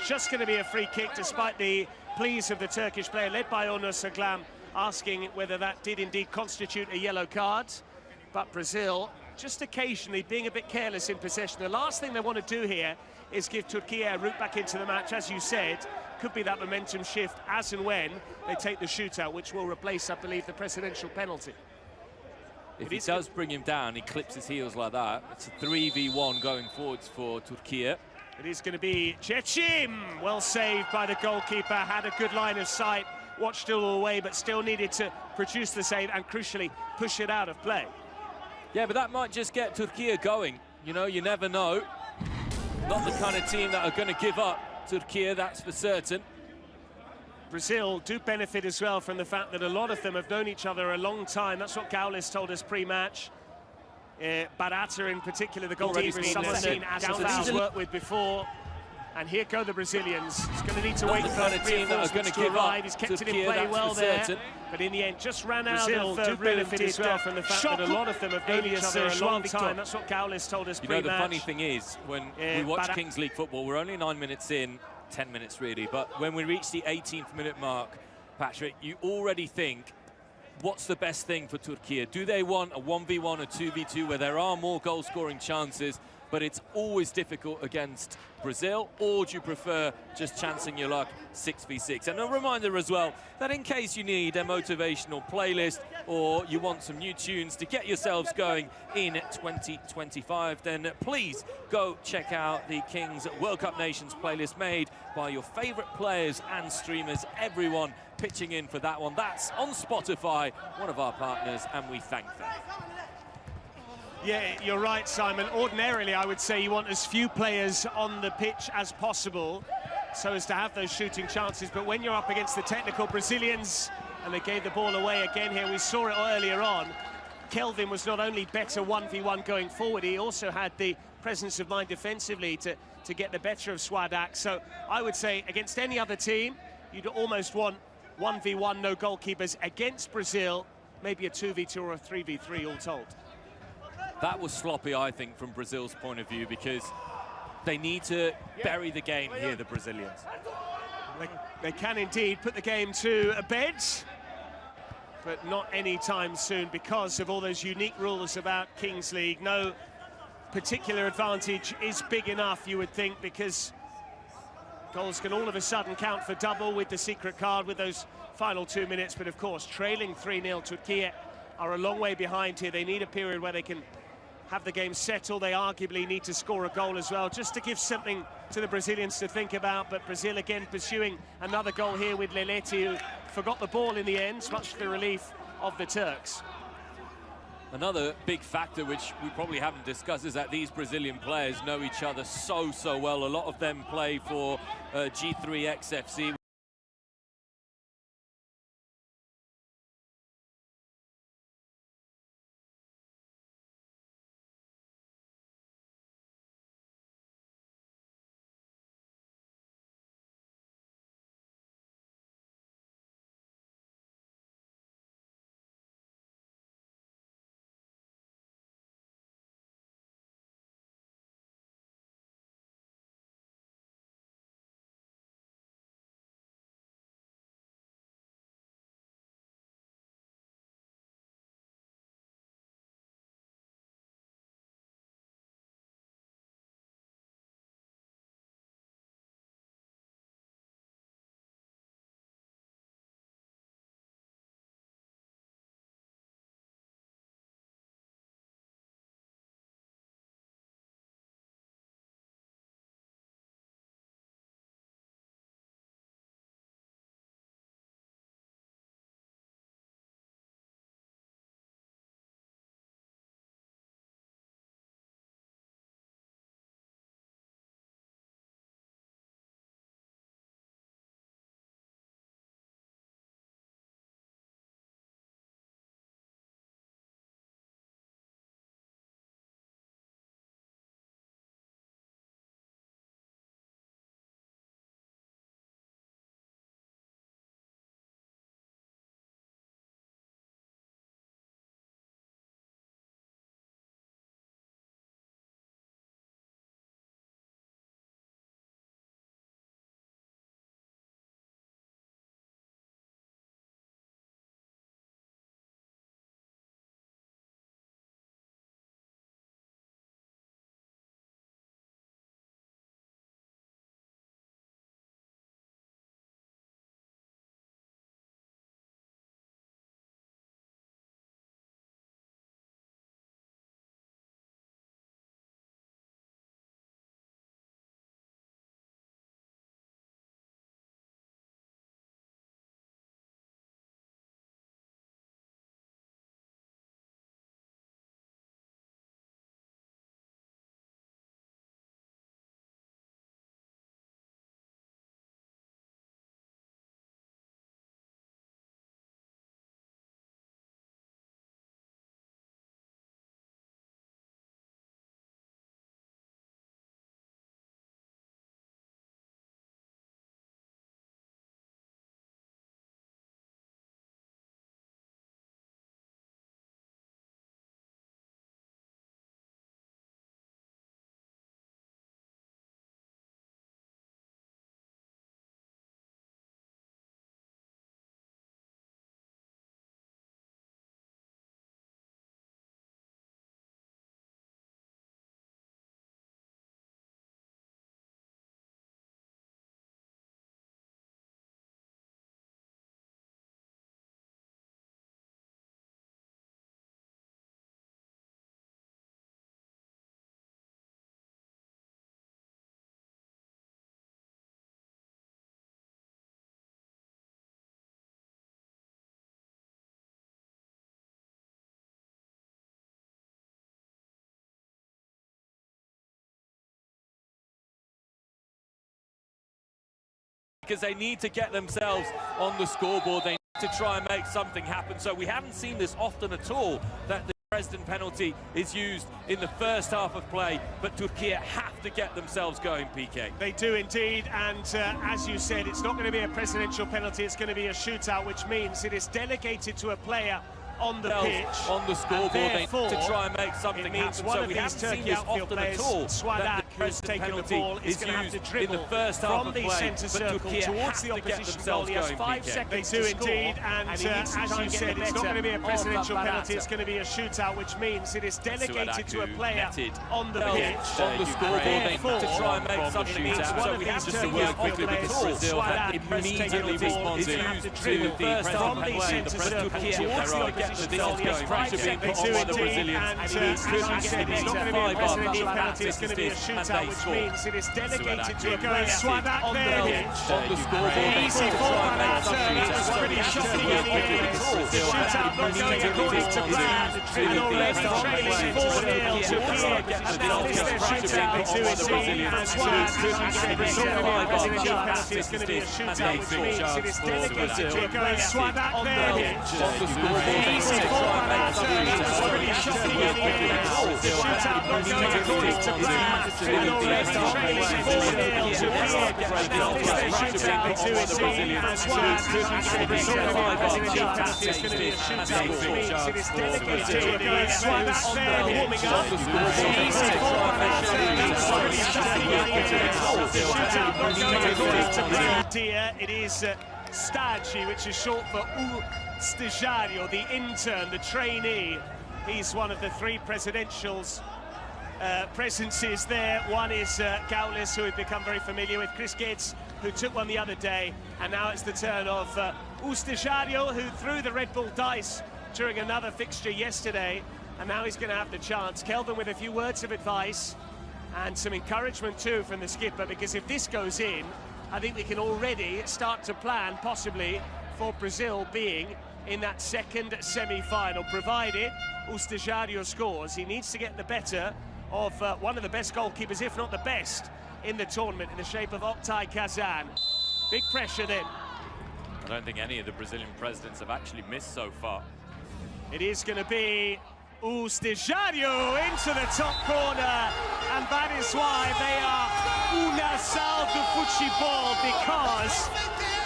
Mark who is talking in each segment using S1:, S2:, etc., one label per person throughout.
S1: just going to be a free kick, despite the pleas of the Turkish player, led by Onur Saglam, asking whether that did indeed constitute a yellow card. But Brazil, just occasionally being a bit careless in possession. The last thing they want to do here is give Turkey a route back into the match. As you said, could be that momentum shift as and when they take the shootout, which will replace, I believe, the presidential penalty.
S2: If he does bring him down, he clips his heels like that. It's a 3v1 going forwards for Turkey.
S1: It is going to be Chechim. Well saved by the goalkeeper, had a good line of sight, watched it all away, but still needed to produce the save and, crucially, push it out of play.
S2: Yeah, but that might just get Turkey going. You know, you never know. Not the kind of team that are going to give up Turkey, that's for certain.
S1: Brazil do benefit as well from the fact that a lot of them have known each other a long time. That's what Gaules told us pre-match. Barata in particular, the goalkeeper, someone seen as Gaules worked with before. And here go the Brazilians. He's going to need to wait for the reinforcements to arrive. He's kept it in play well there, but in the end just ran out of do benefit as well from the fact that a lot of them have known each other a long time. That's what Gaules told us pre-match.
S2: You know, the funny thing is, when we watch Kings League football, we're only 9 minutes in, 10 minutes really, but when we reach the 18th minute mark, Patrick, you already think, what's the best thing for Turkey? Do they want a 1v1 or 2v2 where there are more goal-scoring chances, but it's always difficult against Brazil, or do you prefer just chancing your luck 6v6? And a reminder as well that in case you need a motivational playlist or you want some new tunes to get yourselves going in 2025, then please go check out the Kings World Cup Nations playlist made by your favorite players and streamers, everyone pitching in for that one. That's on Spotify, one of our partners, and we thank them.
S1: Yeah, you're right, Simon. Ordinarily, I would say you want as few players on the pitch as possible so as to have those shooting chances. But when you're up against the technical Brazilians, and they gave the ball away again here, we saw it earlier on, Kelvin was not only better 1v1 going forward, he also had the presence of mind defensively to get the better of Swadak. So I would say against any other team, you'd almost want 1v1, no goalkeepers. Against Brazil, maybe a 2v2 or a 3v3 all told.
S2: That was sloppy, I think, from Brazil's point of view, because they need to bury the game here, the Brazilians.
S1: They can indeed put the game to a bed, but not anytime soon because of all those unique rules about Kings League. No particular advantage is big enough, you would think, because goals can all of a sudden count for double with the secret card with those final 2 minutes. But of course, trailing 3-0, Turkey are a long way behind here. They need a period where they can have the game settled. They arguably need to score a goal as well, just to give something to the Brazilians to think about. But Brazil again pursuing another goal here with Leleti, who forgot the ball in the end, much to the relief of the Turks.
S2: Another big factor, which we probably haven't discussed, is that these Brazilian players know each other so well. A lot of them play for G3X FC. because they need to get themselves on the scoreboard. They need to try and make something happen. So we haven't seen this often at all, that the Dresden penalty is used in the first half of play, but Turkey have to get themselves going, PK.
S1: They do indeed, and as you said, it's not going to be a presidential penalty, it's going to be a shootout, which means it is delegated to a player on the pitch,
S2: on the scoreboard. They need to try and make something happen.
S1: One
S2: so
S1: of
S2: we
S1: these
S2: haven't
S1: Turkey
S2: seen this
S1: outfield
S2: often
S1: players,
S2: at all.
S1: Swadak, who's taking the ball, is going to have to dribble
S2: in the first half
S1: from the centre circle towards the opposition goal. He has 5 seconds to score, and as you said, it's not going to be a presidential penalty, it's going to be a shootout, which means it is delegated to a player on the pitch.
S2: On the scoreboard, they need to try and make something happen.
S1: So we have just to work quickly because Brazil have immediately responded to the presidential play. The Turkey towards the opposition goal. He has 5 seconds to the Brazilians, and as you said, it's not going to be a presidential penalty, it's going to be a shootout, which means it is delegated to a player on the pitch.
S2: On the scoreboard,
S1: Easy for Morata, it was pretty shocking in the end. The shootout not going according to plan, and already trailing 4-0 to Kiev, and now this is their shootout to indeed, and Suarez, as you said, it's not going to be a presidential penalty, it's going to be a shootout, which means it is delegated to a player on the pitch.
S2: On the scoreboard,
S1: Easy for Morata, it was pretty shocking in the end. The shootout not going according to plan, and already trailing 4-0 to Kiev, and now this is their shootout to indeed, and Suarez, as you said, it's not going to be a presidential penalty, it's going to be a shootout, which means it is delegated to a player Suarez there warming up. Easy for Morata, it was pretty shocking in the end. The shootout not going according to plan. Dear, it is Stagi, which is short for U Stagiario, the intern, the trainee. He's one of the 3 presidentials presences there. One is Gaules, who we've become very familiar with, Chris Geddes, who took one the other day, and now it's the turn of U Stagiario, who threw the Red Bull dice during another fixture yesterday, and now he's going to have the chance. Kelvin with a few words of advice and some encouragement too from the skipper, because if this goes in, I think we can already start to plan possibly for Brazil being in that second semi-final, provided U Stagiario scores. He needs to get the better of one of the best goalkeepers, if not the best, in the tournament, in the shape of Oktay Kazan. Big pressure then.
S2: I don't think any of the Brazilian presidents have actually missed so far.
S1: It is going to be U Stagiario into the top corner, and that is why they are Una Sal do Futebol, because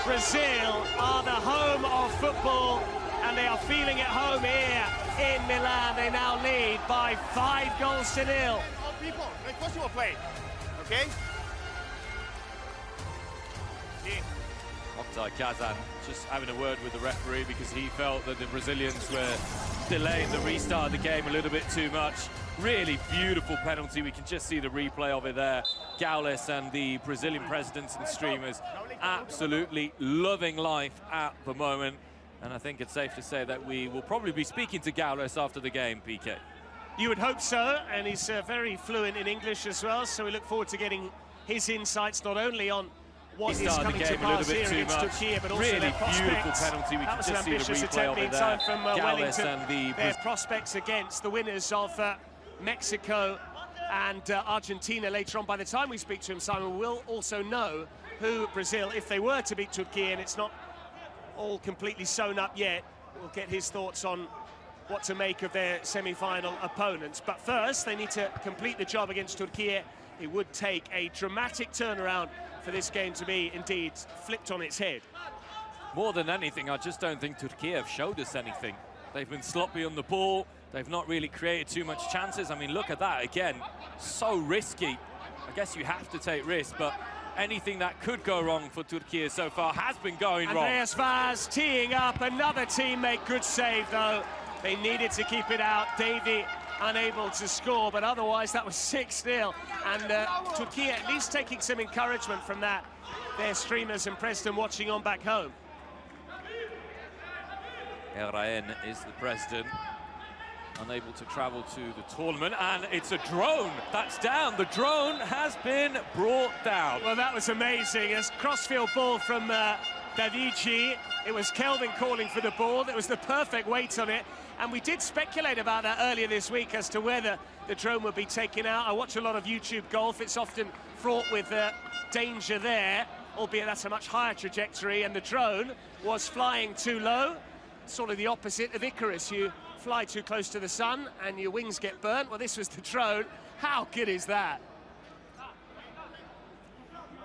S1: Brazil are the home of football, and they are feeling at home here in Milan. They now lead by 5-0.
S3: People, like what's your play? Okay?
S2: Oktay Kazan just having a word with the referee because he felt that the Brazilians were delaying the restart of the game a little bit too much. Really beautiful penalty. We can just see the replay of it there. Gaules and the Brazilian presidents and streamers absolutely loving life at the moment. And I think it's safe to say that we will probably be speaking to Gaules after the game, PK.
S1: You would hope so, and he's very fluent in English as well, so we look forward to getting his insights not only on what is coming to pass here against Turkey, but also
S2: really
S1: their prospects.
S2: Beautiful penalty. We
S1: that was
S2: can
S1: an
S2: just see the
S1: ambitious
S2: replay
S1: attempt
S2: of it
S1: meantime
S2: there.
S1: from Wellington.
S2: And
S1: their prospects against the winners of Mexico and Argentina later on. By the time we speak to him, Simon, we'll also know who Brazil, if they were to beat Turkey, and it's not all completely sewn up yet, we'll get his thoughts on what to make of their semi-final opponents. But first, they need to complete the job against Turkey. It would take a dramatic turnaround for this game to be indeed flipped on its head.
S2: More than anything, I just don't think Turkey have showed us anything. They've been sloppy on the ball. They've not really created too much chances. I mean, look at that again. So risky. I guess you have to take risks, but anything that could go wrong for Turkey so far has been going wrong.
S1: Andreas Vaz teeing up, another teammate. Good save, though. They needed to keep it out. Davy unable to score, but otherwise that was 6-0. And Turkey at least taking some encouragement from that. Their streamers and Preston watching on back home.
S2: Erraen is the president, unable to travel to the tournament, and it's a drone that's down. The drone has been brought down.
S1: Well, that was amazing. As crossfield ball from Davici. It was Kelvin calling for the ball. It was the perfect weight on it. And we did speculate about that earlier this week as to whether the drone would be taken out. I watch a lot of YouTube golf. It's often fraught with danger there. albeit that's a much higher trajectory, and the drone was flying too low, sort of the opposite of Icarus. You fly too close to the sun and your wings get burnt. Well, this was the drone. How good is that?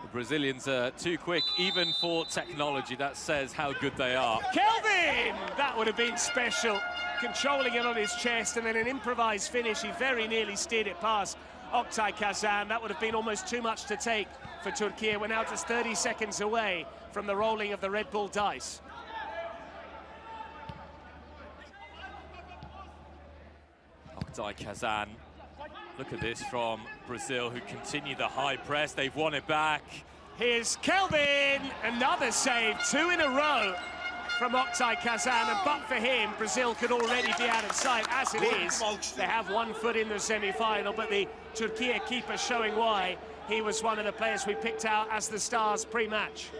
S2: The Brazilians are too quick, even for technology. That says how good they are.
S1: Kelvin! That would have been special. Controlling it on his chest, and then an improvised finish. He very nearly steered it past Oktay Kazan. That would have been almost too much to take for Turkey. We're now just 30 seconds away from the rolling of the Red Bull dice.
S2: Oktay Kazan. Look at this from Brazil, who continue the high press. They've won it back.
S1: Here's Kelvin, another save, 2 in a row from Oktay Kazan, and but for him, Brazil could already be out of sight. As it is, they have 1 foot in the semi-final, but the Turkey keeper showing why he was one of the players we picked out as the stars pre-match.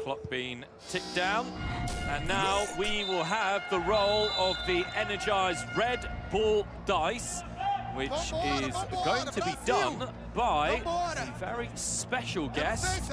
S2: Clock being ticked down, and now we will have the roll of the energized Red Bull dice, which is going to be done by a very special guest.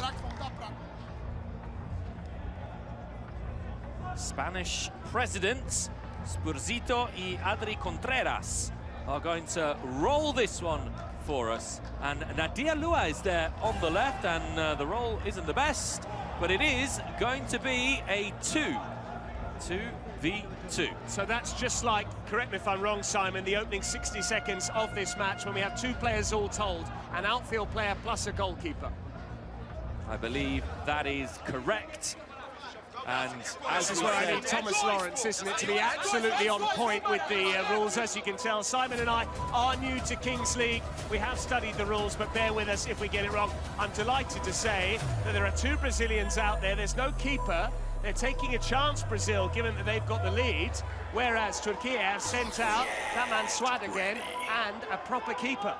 S2: Spanish presidents Spurzito y Adri Contreras are going to roll this one for us, and Nadia Lua is there on the left, and the roll isn't the best, but it is going to be a 2v2.
S1: So that's just like, correct me if I'm wrong, Simon, the opening 60 seconds of this match when we have 2 players all told, an outfield player plus a goalkeeper.
S2: I believe that is correct. And
S1: this is where I need Thomas Lawrence, isn't it, to be absolutely on point with the rules. As you can tell, Simon and I are new to Kings League. We have studied the rules, but bear with us if we get it wrong. I'm delighted to say that there are 2 Brazilians out there. There's no keeper. They're taking a chance, Brazil, given that they've got the lead, whereas Turkey have sent out that man Swad again and a proper keeper.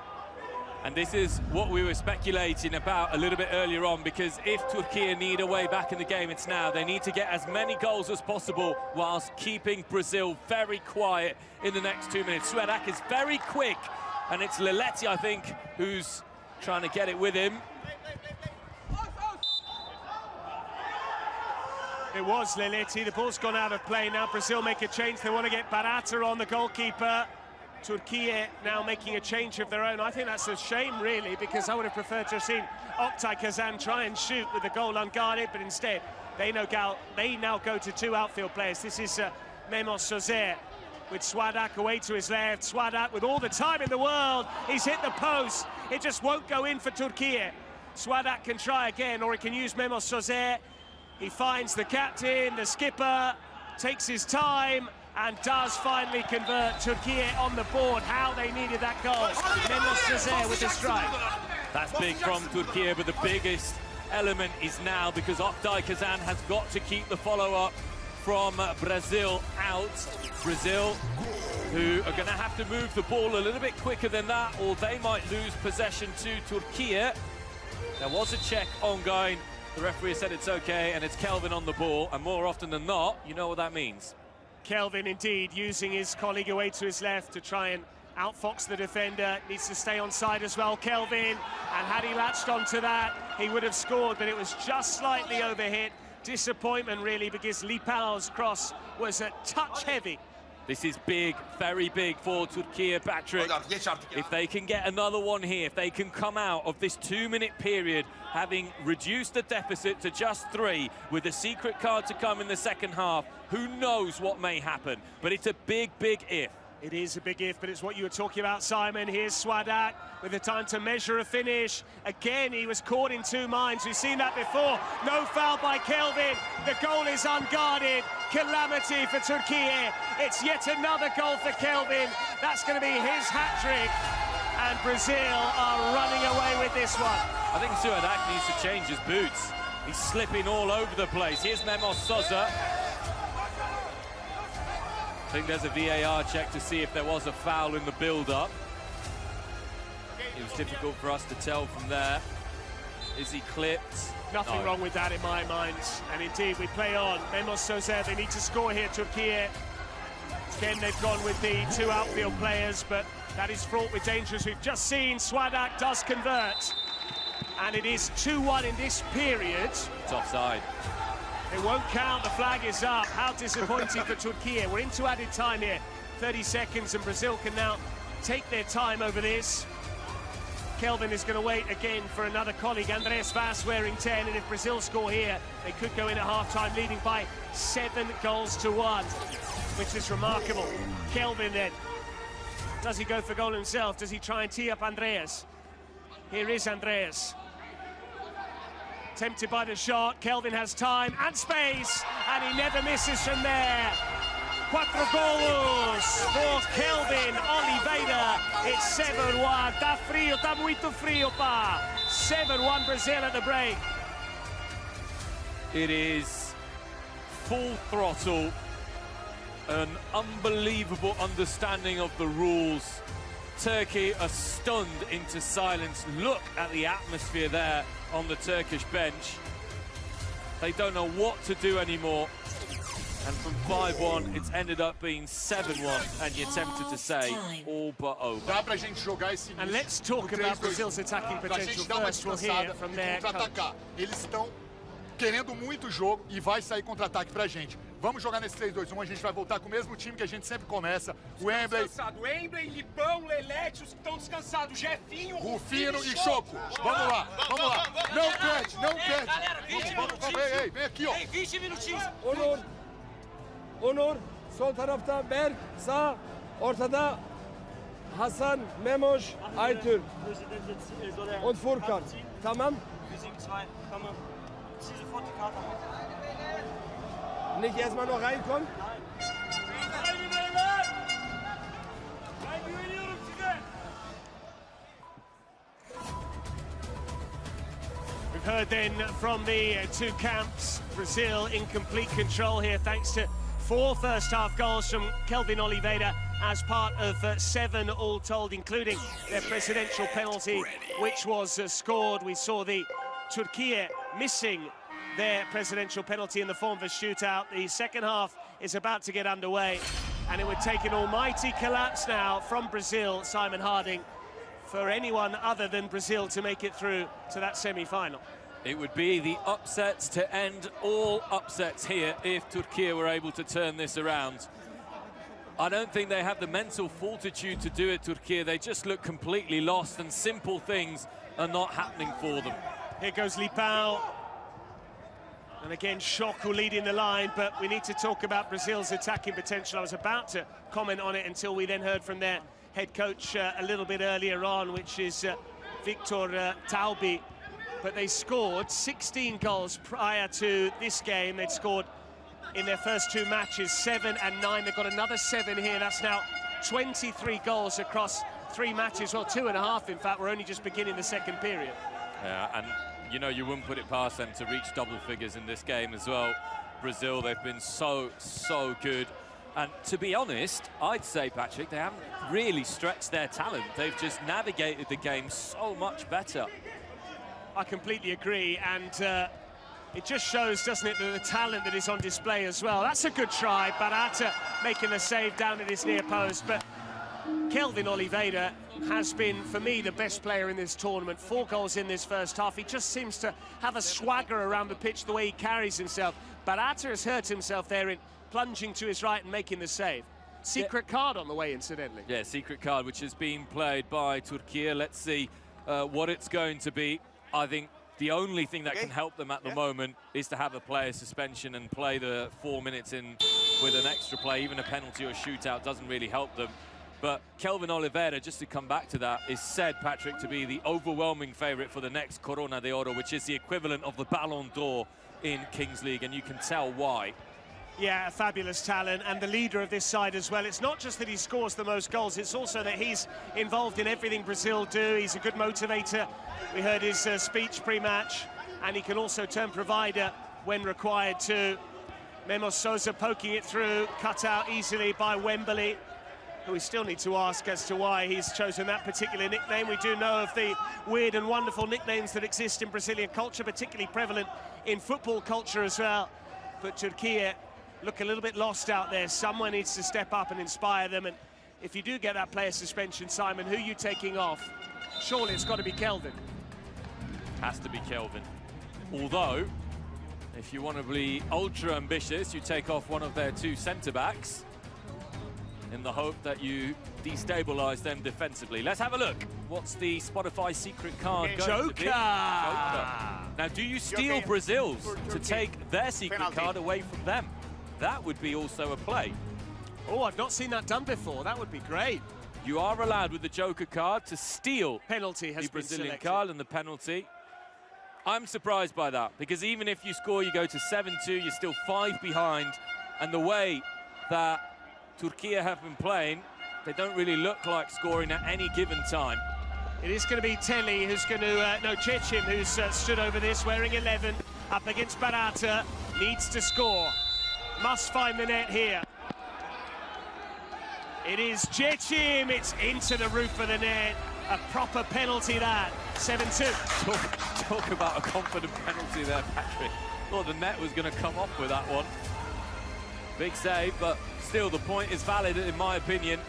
S2: And this is what we were speculating about a little bit earlier on, because if Turkey need a way back in the game, it's now. They need to get as many goals as possible whilst keeping Brazil very quiet in the next 2 minutes. Suedak is very quick, and it's Leletti, I think, who's trying to get it with him.
S1: It was Leletti. The ball's gone out of play now. Brazil make a change. They want to get Barata on, the goalkeeper. Turkey now making a change of their own. I think that's a shame, really, because I would have preferred to have seen Oktay Kazan try and shoot with the goal unguarded, but instead they now go to 2 outfield players. This is Memo Sozer with Swadak away to his left. Swadak with all the time in the world. He's hit the post. It just won't go in for Turkey. Swadak can try again, or he can use Memo Sozer. He finds the captain, the skipper, takes his time, and does finally convert. Turkey on the board. How they needed that goal. Memo Sozer with the strike.
S2: That's big from Turkey, but the biggest element is now, because Oktay Kazan has got to keep the follow-up from Brazil out. Brazil, who are going to have to move the ball a little bit quicker than that, or they might lose possession to Turkey. There was a check ongoing. The referee said it's okay, and it's Kelvin on the ball, and more often than not, you know what that means.
S1: Kelvin, indeed, using his colleague away to his left to try and outfox the defender. Needs to stay on side as well, Kelvin. And had he latched onto that, he would have scored, but it was just slightly overhit. Disappointment, really, because Lipao's cross was a touch heavy.
S2: This is big, very big for Turkey, Patrick. If they can get another one here, if they can come out of this 2-minute period, having reduced the deficit to just 3, with the secret card to come in the second half, who knows what may happen? But it's a big, big if.
S1: It is a big if, but it's what you were talking about, Simon. Here's Swadak with the time to measure a finish. Again, he was caught in 2 minds. We've seen that before. No foul by Kelvin. The goal is unguarded. Calamity for Turkey. It's yet another goal for Kelvin. That's going to be his hat-trick. And Brazil are running away with this one.
S2: I think Suedak needs to change his boots. He's slipping all over the place. Here's Memo Sozer. I think there's a VAR check to see if there was a foul in the build-up. It was difficult for us to tell from there. Is he clipped?
S1: Nothing wrong with that in my mind. And indeed, we play on. Memo Sozer, they need to score here, Turkey. Again, they've gone with the 2 outfield players, but that is fraught with dangers. We've just seen Swadak does convert. And it is 2-1 in this period.
S2: It's offside.
S1: It won't count, the flag is up. How disappointing for Turkey. We're into added time here. 30 seconds and Brazil can now take their time over this. Kelvin is going to wait again for another colleague, Andreas Vaz wearing 10, and if Brazil score here, they could go in at half-time leading by 7-1, which is remarkable. Kelvin then, does he go for goal himself? Does he try and tee up Andreas? Here is Andreas. Tempted by the shot, Kelvin has time and space, and he never misses from there. 4 goals for Kelvin Oliveira. It's 7-1. Tá frio, tá muito frio, pá. 7-1 Brazil at the break.
S2: It is full throttle, an unbelievable understanding of the rules. Turkey are stunned into silence. Look at the atmosphere there on the Turkish bench. They don't know what to do anymore. And from 5-1, it's ended up being 7-1, and you're tempted to say, all but over.
S1: And let's talk about Brazil's attacking potential first. We'll hear from their coach.
S4: Eles estão querendo muito o jogo e vai sair contra-ataque pra gente. Vamos jogar nesse 3-2-1, a gente vai voltar com o mesmo time que a gente sempre começa. O Wembley,
S3: Lipão, Lelete, os que estão descansados, Jefinho,
S4: Rufino e Choco. Vamos lá, vamos lá. Não perde, não perde.
S3: Galera, 20 minutinhos.
S4: Ei, vem aqui, ó.
S3: 20 minutinhos.
S5: Onur, sol tarafta Berk, sağ, ortada Hasan, Memoş, Aytür und Furkan. Tamam?
S6: Tamam. Zieh sofort die Karte auf.
S5: Nicht erstmal noch reinkommen?
S1: We've heard then from the two camps. Brazil in complete control here thanks to 4 first-half goals from Kelvin Oliveira as part of 7 all told, including their presidential penalty, which was scored. We saw the Turkey missing their presidential penalty in the form of a shootout. The second half is about to get underway, and it would take an almighty collapse now from Brazil, Simon Harding, for anyone other than Brazil to make it through to that semi-final.
S2: It would be the upsets to end all upsets here if Turkey were able to turn this around. I don't think they have the mental fortitude to do it, Turkey. They just look completely lost, and simple things are not happening for them.
S1: Here goes Lipão. And again, Choco leading the line, but we need to talk about Brazil's attacking potential. I was about to comment on it until we then heard from their head coach a little bit earlier on, which is Victor Taubi. But they scored 16 goals prior to this game. They'd scored in their first 2 matches 7 and 9. They've got another 7 here. That's now 23 goals across 3 matches. Well, 2.5, in fact. We're only just beginning the second period.
S2: Yeah, and you know, you wouldn't put it past them to reach double figures in this game as well. Brazil, they've been so good. And to be honest, I'd say, Patrick, they haven't really stretched their talent. They've just navigated the game so much better.
S1: I completely agree, and it just shows, doesn't it, that the talent that is on display as well. That's a good try, Barata making the save down at his near post, but Kelvin Oliveira has been, for me, the best player in this tournament. 4 goals in this first half. He just seems to have a swagger around the pitch, the way he carries himself. Barata has hurt himself there in plunging to his right and making the save. Secret card on the way, incidentally.
S2: Yeah, secret card, which is being played by Turkey. Let's see what it's going to be. I think the only thing that can help them at the moment is to have a player suspension and play the 4 minutes in with an extra play. Even a penalty or shootout doesn't really help them. But Kelvin Oliveira, just to come back to that, is said, Patrick, to be the overwhelming favourite for the next Corona de Oro, which is the equivalent of the Ballon d'Or in Kings League, and you can tell why.
S1: Yeah, a fabulous talent, and the leader of this side as well. It's not just that he scores the most goals, it's also that he's involved in everything Brazil do. He's a good motivator. We heard his speech pre-match, and he can also turn provider when required to. Memo Sousa poking it through, cut out easily by Wembley, who we still need to ask as to why he's chosen that particular nickname. We do know of the weird and wonderful nicknames that exist in Brazilian culture, particularly prevalent in football culture as well. But Turkey look a little bit lost out there. Someone needs to step up and inspire them. And if you do get that player suspension, Simon, who are you taking off? Surely it's got to be Kelvin.
S2: Has to be Kelvin. Although, if you want to be ultra ambitious, you take off one of their two centre-backs in the hope that you destabilise them defensively. Let's have a look. What's the Spotify secret card going
S1: Joker.
S2: to be? Joker. Now, do you steal Brazil's to take their secret card away from them? That would be also a play.
S1: Oh, I've not seen that done before. That would be great.
S2: You are allowed with the Joker card to steal
S1: Penalty has
S2: the
S1: been
S2: Brazilian
S1: selected.
S2: card and the penalty. I'm surprised by that, because even if you score, you go to 7-2, you're still 5 behind. And the way that Turkey have been playing, they don't really look like scoring at any given time.
S1: It is going to be Telly who's going to, no, Cecim who's stood over this, wearing 11, up against Barata, needs to score. Must find the net here. It is Cecim, it's into the roof of the net. A proper penalty that, 7-2.
S2: Talk about a confident penalty there, Patrick. Thought the net was going to come off with that one. Big save, but still the point is valid in my opinion.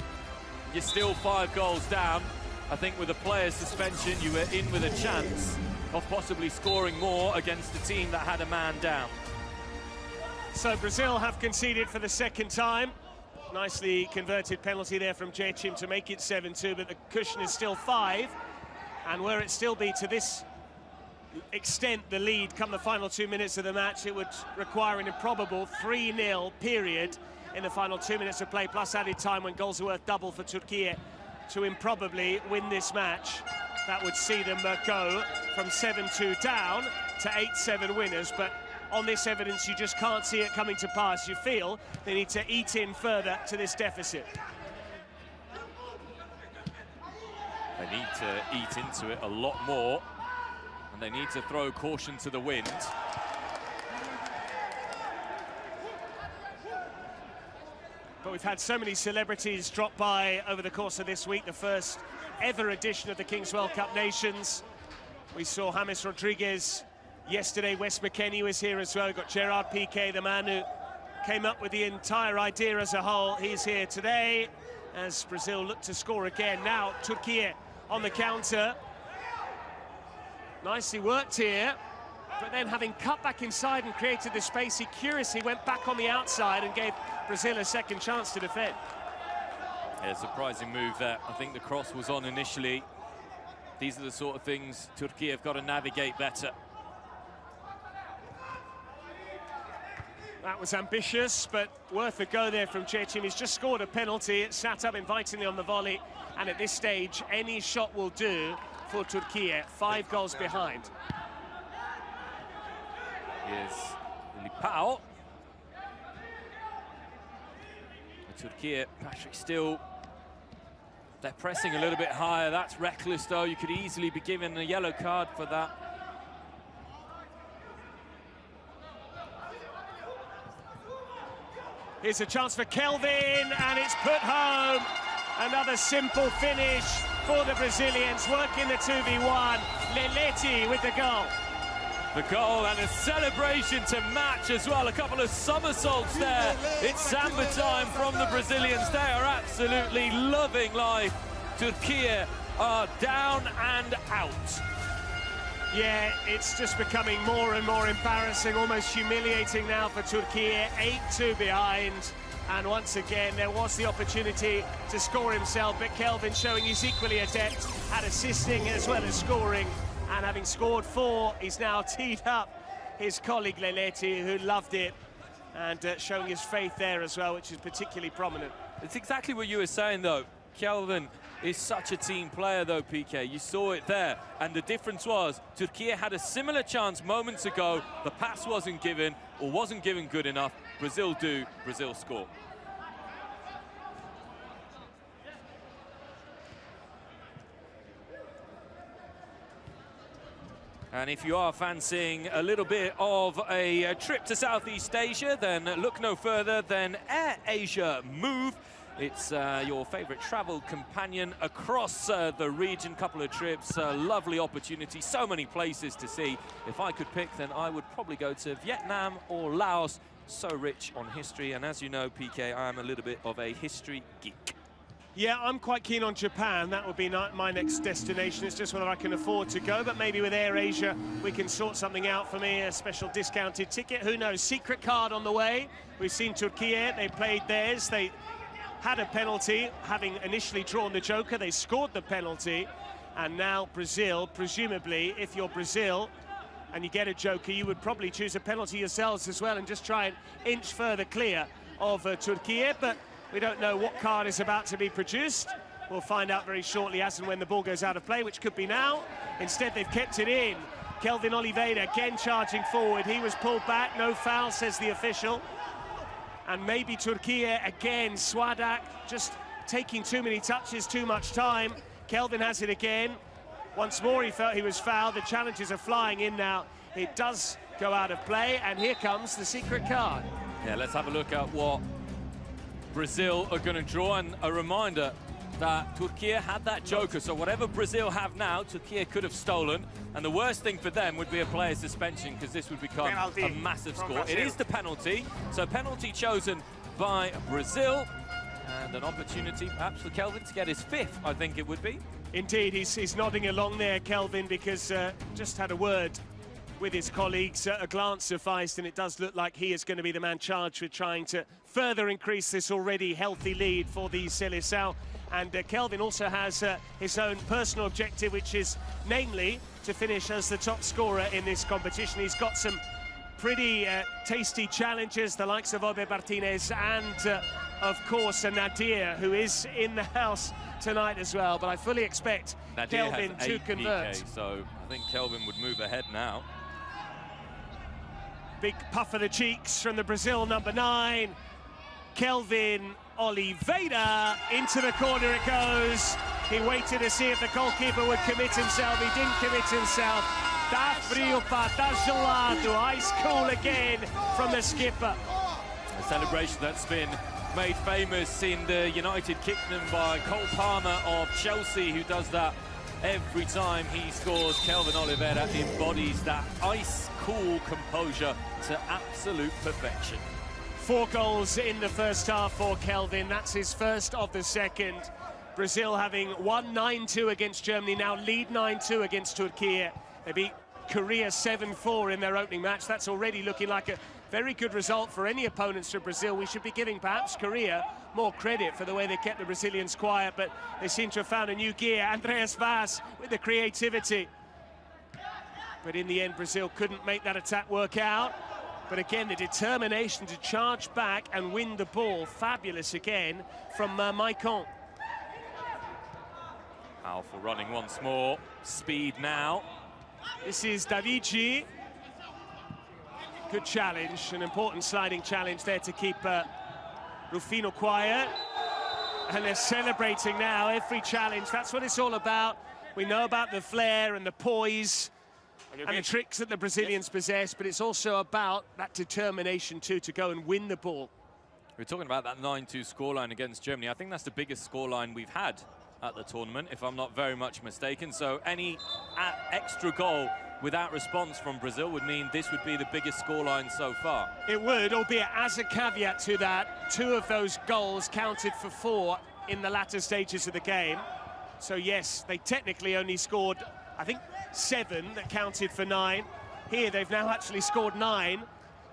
S2: You're still 5 goals down. I think with a player's suspension, you were in with a chance of possibly scoring more against a team that had a man down.
S1: So Brazil have conceded for the second time. Nicely converted penalty there from Cecim to make it 7-2, but the cushion is still 5. And were it still be to this extent the lead come the final 2 minutes of the match, it would require an improbable 3-0 period in the final 2 minutes of play, plus added time when goals are worth double for Turkey to improbably win this match. That would see them go from 7-2 down to 8-7 winners, but on this evidence, you just can't see it coming to pass. You feel they need to eat in further to this deficit.
S2: They need to eat into it a lot more, and they need to throw caution to the wind.
S1: But we've had so many celebrities drop by over the course of this week, the first ever edition of the Kings World Cup Nations. We saw James Rodriguez yesterday. Wes McKennie was here as well. We've got Gerard Piqué, the man who came up with the entire idea as a whole. He's here today as Brazil look to score again. Now Turkey on the counter. Nicely worked here, but then having cut back inside and created the space, he curiously went back on the outside and gave Brazil a second chance to defend.
S2: Yeah, surprising move there. I think the cross was on initially. These are the sort of things Turkey have got to navigate better.
S1: That was ambitious, but worth a go there from Cecim. He's just scored a penalty. It sat up invitingly on the volley, and at this stage, any shot will do for Turkey. 5 goals behind.
S2: Here's Lipao. Turkey, Patrick, still, they're pressing a little bit higher. That's reckless, though. You could easily be given a yellow card for that.
S1: Here's a chance for Kelvin, and it's put home. Another simple finish for the Brazilians, working the 2v1. Lelete with the goal.
S2: The goal and a celebration to match as well. A couple of somersaults there. It's samba time from the Brazilians. They are absolutely loving life. Turkey are down and out.
S1: Yeah, it's just becoming more and more embarrassing, almost humiliating now for Turkey. 8-2 behind. And once again, there was the opportunity to score himself, but Kelvin showing he's equally adept at assisting as well as scoring. And having scored 4, he's now teed up his colleague Lelete, who loved it, and showing his faith there as well, which is particularly prominent.
S2: It's exactly what you were saying, though. Kelvin is such a team player, though, PK. You saw it there. And the difference was, Turkey had a similar chance moments ago. The pass wasn't given, or wasn't given good enough. Brazil do, Brazil score. And if you are fancying a little bit of a trip to Southeast Asia, then look no further than Air Asia Move. It's your favorite travel companion across the region. Couple of trips, lovely opportunity, so many places to see. If I could pick, then I would probably go to Vietnam or Laos. So rich on history, and as you know, PK, I am a little bit of a history geek.
S1: Yeah, I'm quite keen on Japan. That would be my next destination. It's just whether I can afford to go, but maybe with AirAsia we can sort something out for me, a special discounted ticket. Who knows? Secret card on the way. We've seen Turkey, they played theirs. They had a penalty, having initially drawn the joker. They scored the penalty, and now Brazil, presumably, if you're Brazil and you get a joker, you would probably choose a penalty yourselves as well and just try and inch further clear of Turkey, but we don't know what card is about to be produced. We'll find out very shortly as and when the ball goes out of play, which could be now. Instead, they've kept it in. Kelvin Oliveira again charging forward. He was pulled back, no foul, says the official. And maybe Turkey again, Swadak just taking too many touches, too much time. Kelvin has it again. Once more he felt he was fouled. The challenges are flying in now. It does go out of play, and here comes the secret card.
S2: Yeah, let's have a look at what Brazil are going to draw, and a reminder that Turkey had that joker, so whatever Brazil have now, Turkey could have stolen, and the worst thing for them would be a player suspension, because this would become a massive score. It is the penalty, so penalty chosen by Brazil, and an opportunity perhaps for Kelvin to get his 5th, I think it would be.
S1: Indeed, he's nodding along there, Kelvin, because just had a word with his colleagues. A glance sufficed, and it does look like he is going to be the man charged with trying to further increase this already healthy lead for the Seleção. And Kelvin also has his own personal objective, which is namely to finish as the top scorer in this competition. He's got some pretty tasty challenges, the likes of Obe Martinez and of course Nadir, who is in the house tonight as well. But I fully expect
S2: Nadir
S1: Kelvin
S2: has 8
S1: to convert.
S2: PK, so I think Kelvin would move ahead now.
S1: Big puff of the cheeks from the Brazil number 9, Kelvin Oliveira. Into the corner it goes. He waited to see if the goalkeeper would commit himself. He didn't commit himself. Tá frio, pá, tá gelado. Ice cool again from the skipper.
S2: A celebration that's been made famous in the United Kingdom by Cole Palmer of Chelsea, who does that every time he scores. Kelvin Oliveira embodies that ice-cool composure to absolute perfection.
S1: 4 goals in the first half for Kelvin. That's his first of the second. Brazil having won 9-2 against Germany, now lead 9-2 against Turkey. They beat Korea 7-4 in their opening match. That's already looking like a very good result for any opponents to Brazil. We should be giving perhaps Korea more credit for the way they kept the Brazilians quiet, but they seem to have found a new gear. Andreas Vaz with the creativity. But in the end, Brazil couldn't make that attack work out. But again, the determination to charge back and win the ball, fabulous again from Maicon.
S2: Powerful running once more. Speed now.
S1: This is Davigi. Good challenge, an important sliding challenge there to keep Rufino quiet. And they're celebrating now every challenge. That's what it's all about. We know about the flair and the poise and the tricks that the Brazilians possess, but it's also about that determination too to go and win the ball.
S2: We're talking about that 9-2 scoreline against Germany. I think that's the biggest scoreline we've had at the tournament, if I'm not very much mistaken. So any extra goal without response from Brazil would mean this would be the biggest scoreline so far.
S1: It would, albeit as a caveat to that, 2 of those goals counted for 4 in the latter stages of the game. So yes, they technically only scored, I think, 7 that counted for 9. Here they've now actually scored 9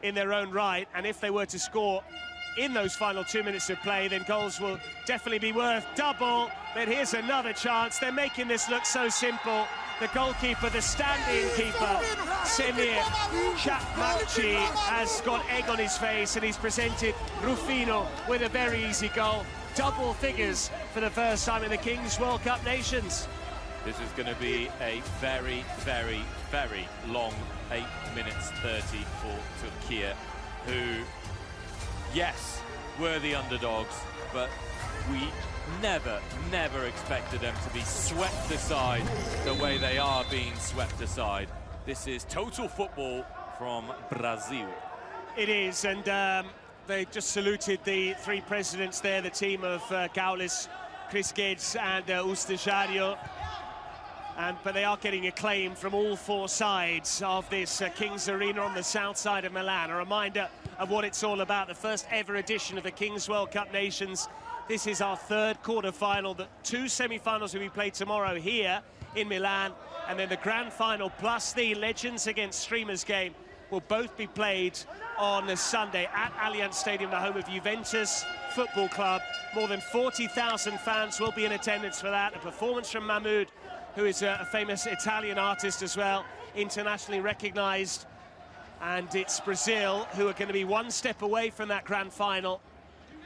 S1: in their own right, and if they were to score in those final 2 minutes of play, then goals will definitely be worth double. But here's another chance. They're making this look so simple. The goalkeeper, the stand-in keeper, Semir Chakmakchi, has got egg on his face, and he's presented Rufino with a very easy goal. Double figures for the first time in the Kings World Cup Nations.
S2: This is going to be a very, very, very long 8 minutes 30 for Turkey, who, yes, were the underdogs, but we never expected them to be swept aside the way they are being swept aside. This is total football from Brazil.
S1: It is, and they just saluted the 3 presidents there, the team of Gaules, Chris Guedes and Ustejario. But they are getting acclaim from all 4 sides of this Kings Arena on the south side of Milan. A reminder of what it's all about, the first ever edition of the Kings World Cup Nations This is our third quarter-final. The two semi-finals will be played tomorrow here in Milan, and then the grand final plus the Legends against Streamers game will both be played on a Sunday at Allianz Stadium, the home of Juventus Football Club. More than 40,000 fans will be in attendance for that. A performance from Mahmood, who is a famous Italian artist as well, internationally recognized. And it's Brazil who are going to be one step away from that grand final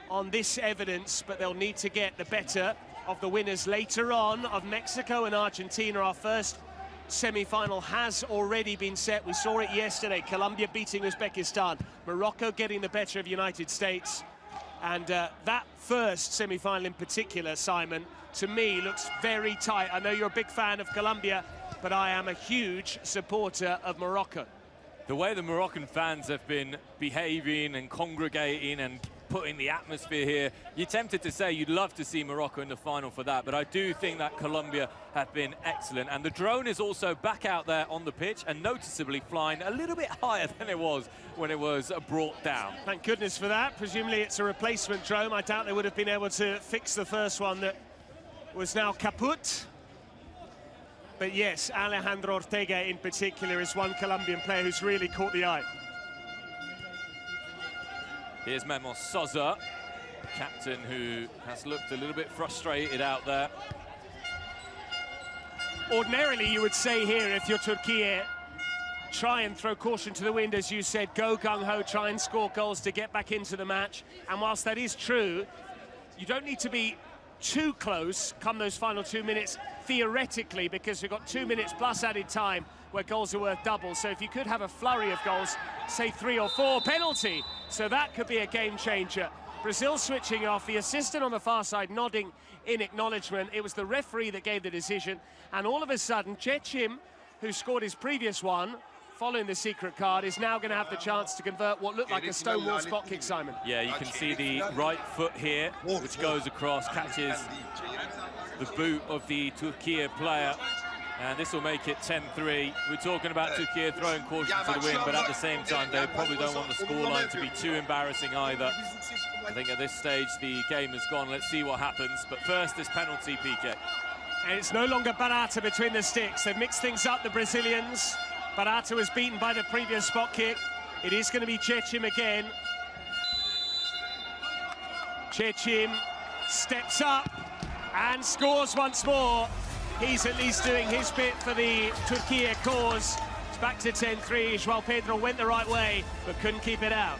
S1: on this evidence, but they'll need to get the better of the winners later on of Mexico and Argentina. Our first semi-final has already been set. We saw it yesterday, Colombia beating Uzbekistan, Morocco getting the better of United States. And that first semi-final in particular, Simon, to me looks very tight. I know you're a big fan of Colombia, but I am a huge supporter of Morocco.
S2: The way the Moroccan fans have been behaving and congregating and putting the atmosphere here, you're tempted to say you'd love to see Morocco in the final for that, but I do think that Colombia have been excellent. And the drone is also back out there on the pitch and noticeably flying a little bit higher than it was when it was brought down.
S1: Thank goodness for that. Presumably it's a replacement drone. I doubt they would have been able to fix the first one that was now kaput. But yes, Alejandro Ortega in particular is one Colombian player who's really caught the eye.
S2: Here's Memo Sosa, captain, who has looked a little bit frustrated out there.
S1: Ordinarily, you would say here, if you're Turkey, try and throw caution to the wind, as you said, go gung-ho, try and score goals to get back into the match. And whilst that is true, you don't need to be too close come those final 2 minutes, theoretically, because we've got 2 minutes plus added time where goals are worth double. So if you could have a flurry of goals, say 3 or 4, penalty. So that could be a game changer. Brazil switching off, the assistant on the far side nodding in acknowledgement. It was the referee that gave the decision. And all of a sudden, Chechim, who scored his previous one, following the secret card, is now going to have the chance to convert what looked like a stonewall spot kick, Simon.
S2: Yeah, you can see the right foot here, which goes across, catches the boot of the Turkey player. And this will make it 10-3. We're talking about Turkey throwing caution to the wind, but at the same time, they probably don't want the scoreline to be too embarrassing either. I think at this stage, the game is gone. Let's see what happens. But first, this penalty, PK.
S1: And it's no longer Barata between the sticks. They've mixed things up, the Brazilians. Barata was beaten by the previous spot kick. It is going to be Chechim again. Chechim steps up and scores once more. He's at least doing his bit for the Turkey cause. It's back to 10-3. João Pedro went the right way, but couldn't keep it out.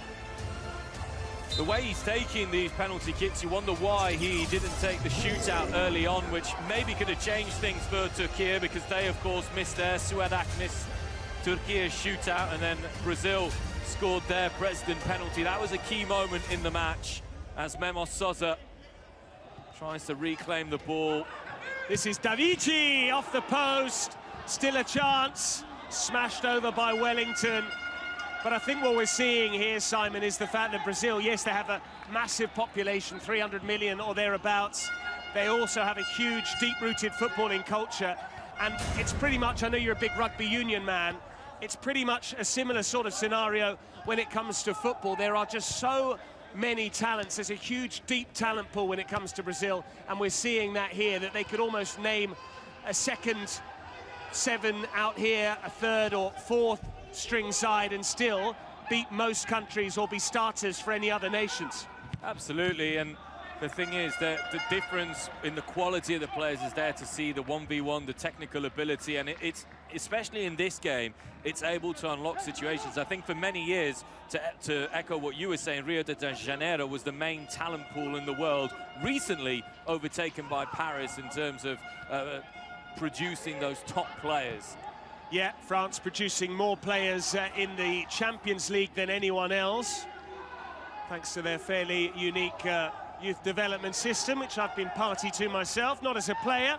S2: The way he's taking these penalty kicks, you wonder why he didn't take the shootout early on, which maybe could have changed things for Turkey, because they, of course, missed their Suedak missed Turkey's shootout, and then Brazil scored their president penalty. That was a key moment in the match as Memo Sosa tries to reclaim the ball.
S1: This is Davichi off the post, still a chance, smashed over by Wellington. But I think what we're seeing here, Simon, is the fact that Brazil, yes, they have a massive population, 300 million or thereabouts. They also have a huge, deep-rooted footballing culture. And it's pretty much, I know you're a big rugby union man, it's pretty much a similar sort of scenario when it comes to football. There are just so many talents. There's a huge, deep talent pool when it comes to Brazil, and we're seeing that here, that they could almost name a second 7 out here, a third or fourth string side, and still beat most countries or be starters for any other nations.
S2: Absolutely, and the thing is that the difference in the quality of the players is there to see the 1v1, the technical ability, and it's especially in this game, it's able to unlock situations. I think for many years, to echo what you were saying, Rio de Janeiro was the main talent pool in the world, recently overtaken by Paris in terms of producing those top players.
S1: Yeah, France producing more players in the Champions League than anyone else, thanks to their fairly unique youth development system, which I've been party to myself, not as a player,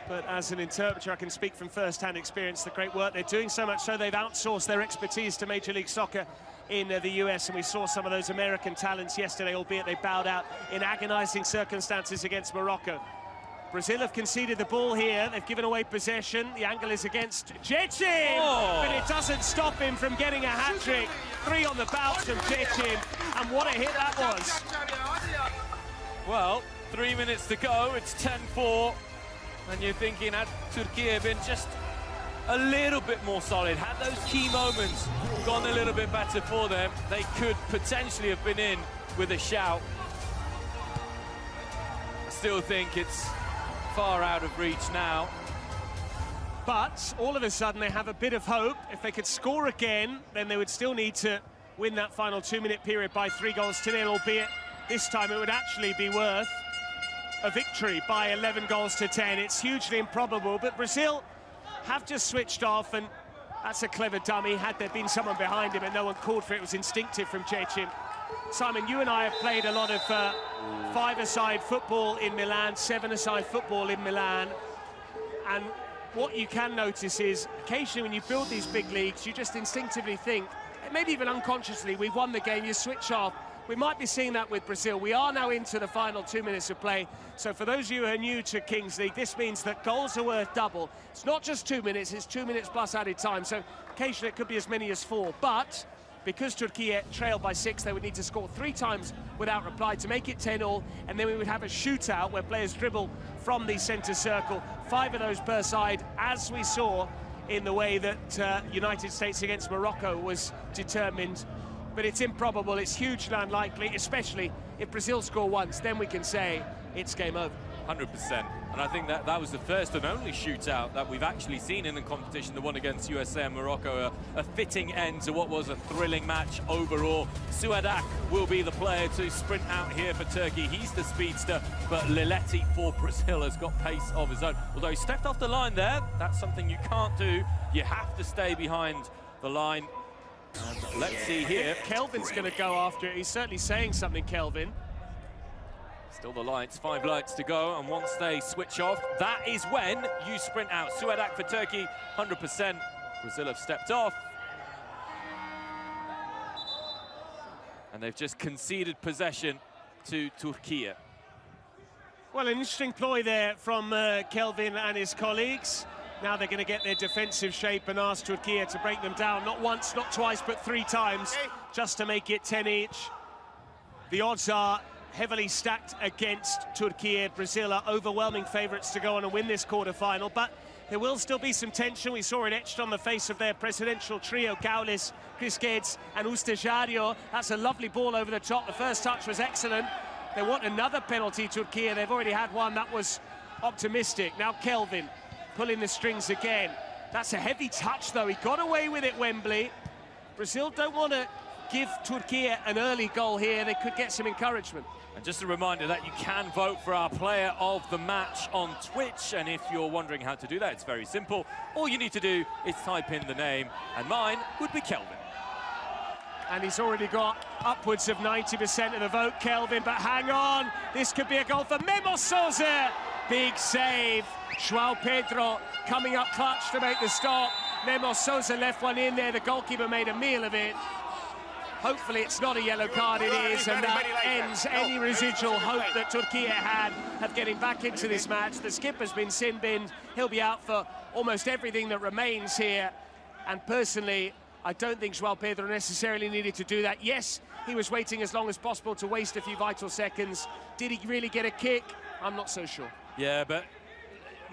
S1: but as an interpreter. I can speak from first-hand experience the great work they're doing, so much so they've outsourced their expertise to Major League Soccer in the US, and we saw some of those American talents yesterday, albeit they bowed out in agonizing circumstances against Morocco. Brazil have conceded the ball here. They've given away possession. The angle is against Chechim, but it doesn't stop him from getting a hat-trick. 3 on the bounce from Chechim, and what a hit that was.
S2: Well, 3 minutes to go, it's 10-4, and you're thinking, had Turkey been just a little bit more solid, had those key moments gone a little bit better for them, they could potentially have been in with a shout. I still think it's far out of reach now.
S1: But all of a sudden they have a bit of hope. If they could score again, then they would still need to win that final 2-minute period by 3-0, albeit this time it would actually be worth a victory by 11-10. It's hugely improbable, but Brazil have just switched off, and that's a clever dummy. Had there been someone behind him and no one called for it, it was instinctive from Cecim. Simon, you and I have played a lot of five-a-side football in Milan, seven-a-side football in Milan, and what you can notice is occasionally when you build these big leagues, you just instinctively think, maybe even unconsciously, we've won the game, you switch off. We might be seeing that with Brazil. We are now into the final 2 minutes of play. So for those of you who are new to Kings League, this means that goals are worth double. It's not just 2 minutes, it's 2 minutes plus added time. So occasionally it could be as many as 4. But because Turkey trailed by 6, they would need to score 3 times without reply to make it 10-all, and then we would have a shootout where players dribble from the centre circle. 5 of those per side, as we saw in the way that United States against Morocco was determined. But it's improbable, it's hugely unlikely, especially if Brazil score once, then we can say it's game over.
S2: 100%. And I think that was the first and only shootout that we've actually seen in the competition, the one against USA and Morocco, a fitting end to what was a thrilling match overall. Suadak will be the player to sprint out here for Turkey. He's the speedster, but Leleti for Brazil has got pace of his own. Although he stepped off the line there, that's something you can't do. You have to stay behind the line. And let's see here.
S1: Kelvin's going to go after it. He's certainly saying something, Kelvin.
S2: Still the lights, 5 lights to go, and once they switch off, that is when you sprint out. Suadak for Turkey, 100%. Brazil have stepped off. And they've just conceded possession to Turkey.
S1: Well, an interesting ploy there from Kelvin and his colleagues. Now they're going to get their defensive shape and ask Turkey to break them down, not once, not twice, but 3 times, just to make it 10 each. The odds are heavily stacked against Turkey. Brazil are overwhelming favourites to go on and win this quarter-final, but there will still be some tension. We saw it etched on the face of their presidential trio, Gaules, Chris Guedes and Ustajario. That's a lovely ball over the top. The first touch was excellent. They want another penalty, Turkey. They've already had one. That was optimistic. Now Kelvin pulling the strings again. That's a heavy touch, though. He got away with it, Wembley. Brazil don't want to give Turkey an early goal here. They could get some encouragement.
S2: And just a reminder that you can vote for our player of the match on Twitch. And if you're wondering how to do that, it's very simple. All you need to do is type in the name, and mine would be Kelvin.
S1: And he's already got upwards of 90% of the vote, Kelvin. But hang on, this could be a goal for Memo Sousa. Big save. João Pedro coming up clutch to make the stop. Memo Sousa left one in there. The goalkeeper made a meal of it. Hopefully it's not a yellow card, it is, and that ends any residual hope that Turkey had of getting back into this match. The skipper's been sin-binned. He'll be out for almost everything that remains here. And personally, I don't think João Pedro necessarily needed to do that. Yes, he was waiting as long as possible to waste a few vital seconds. Did he really get a kick? I'm not so sure.
S2: Yeah, but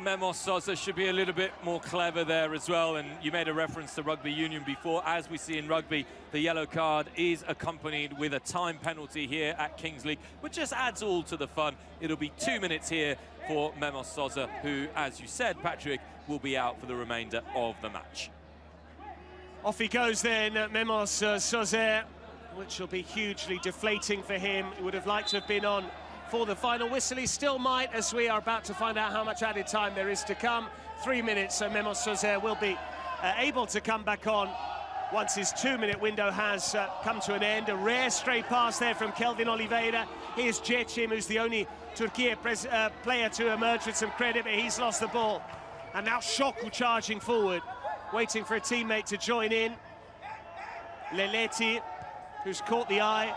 S2: Memo Sousa should be a little bit more clever there as well. And you made a reference to rugby union before. As we see in rugby, the yellow card is accompanied with a time penalty here at Kings League, which just adds all to the fun. It'll be 2 minutes here for Memo Sousa, who, as you said, Patrick, will be out for the remainder of the match.
S1: Off he goes then, Memo Sousa, which will be hugely deflating for him. He would have liked to have been on for the final whistle. He still might, as we are about to find out how much added time there is to come. 3 minutes, so Memo Sousa will be able to come back on once his 2 minute window has come to an end. A rare stray pass there from Kelvin Oliveira. Here's Cecim, who's the only Turkey player to emerge with some credit, but he's lost the ball. And now Shoku charging forward, waiting for a teammate to join in. Leleti, who's caught the eye.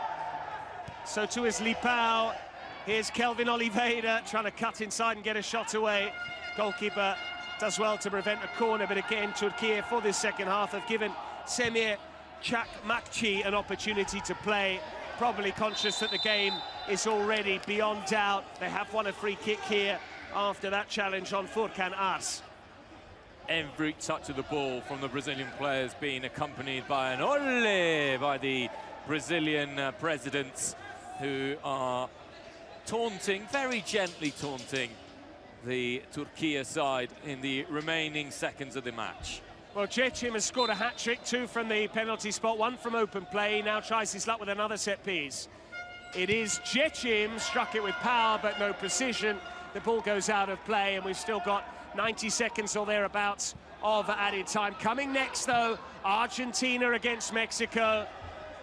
S1: So too is Lipao. Here's Kelvin Oliveira trying to cut inside and get a shot away. Goalkeeper does well to prevent a corner, but again, Turkey for this second half have given Semir Çakmakçı an opportunity to play. probably conscious that the game is already beyond doubt. They have won a free kick here after that challenge on Furkan Ars.
S2: Every touch of the ball from the Brazilian players being accompanied by an ole by the Brazilian presidents, who are taunting, very gently taunting, the Turkey side in the remaining seconds of the match.
S1: Well, Cecim has scored a hat-trick, 2 from the penalty spot, 1 from open play. He now tries his luck with another set piece. It is Cecim, struck it with power but no precision. The ball goes out of play, and we've still got 90 seconds or thereabouts of added time. Coming next, though, Argentina against Mexico.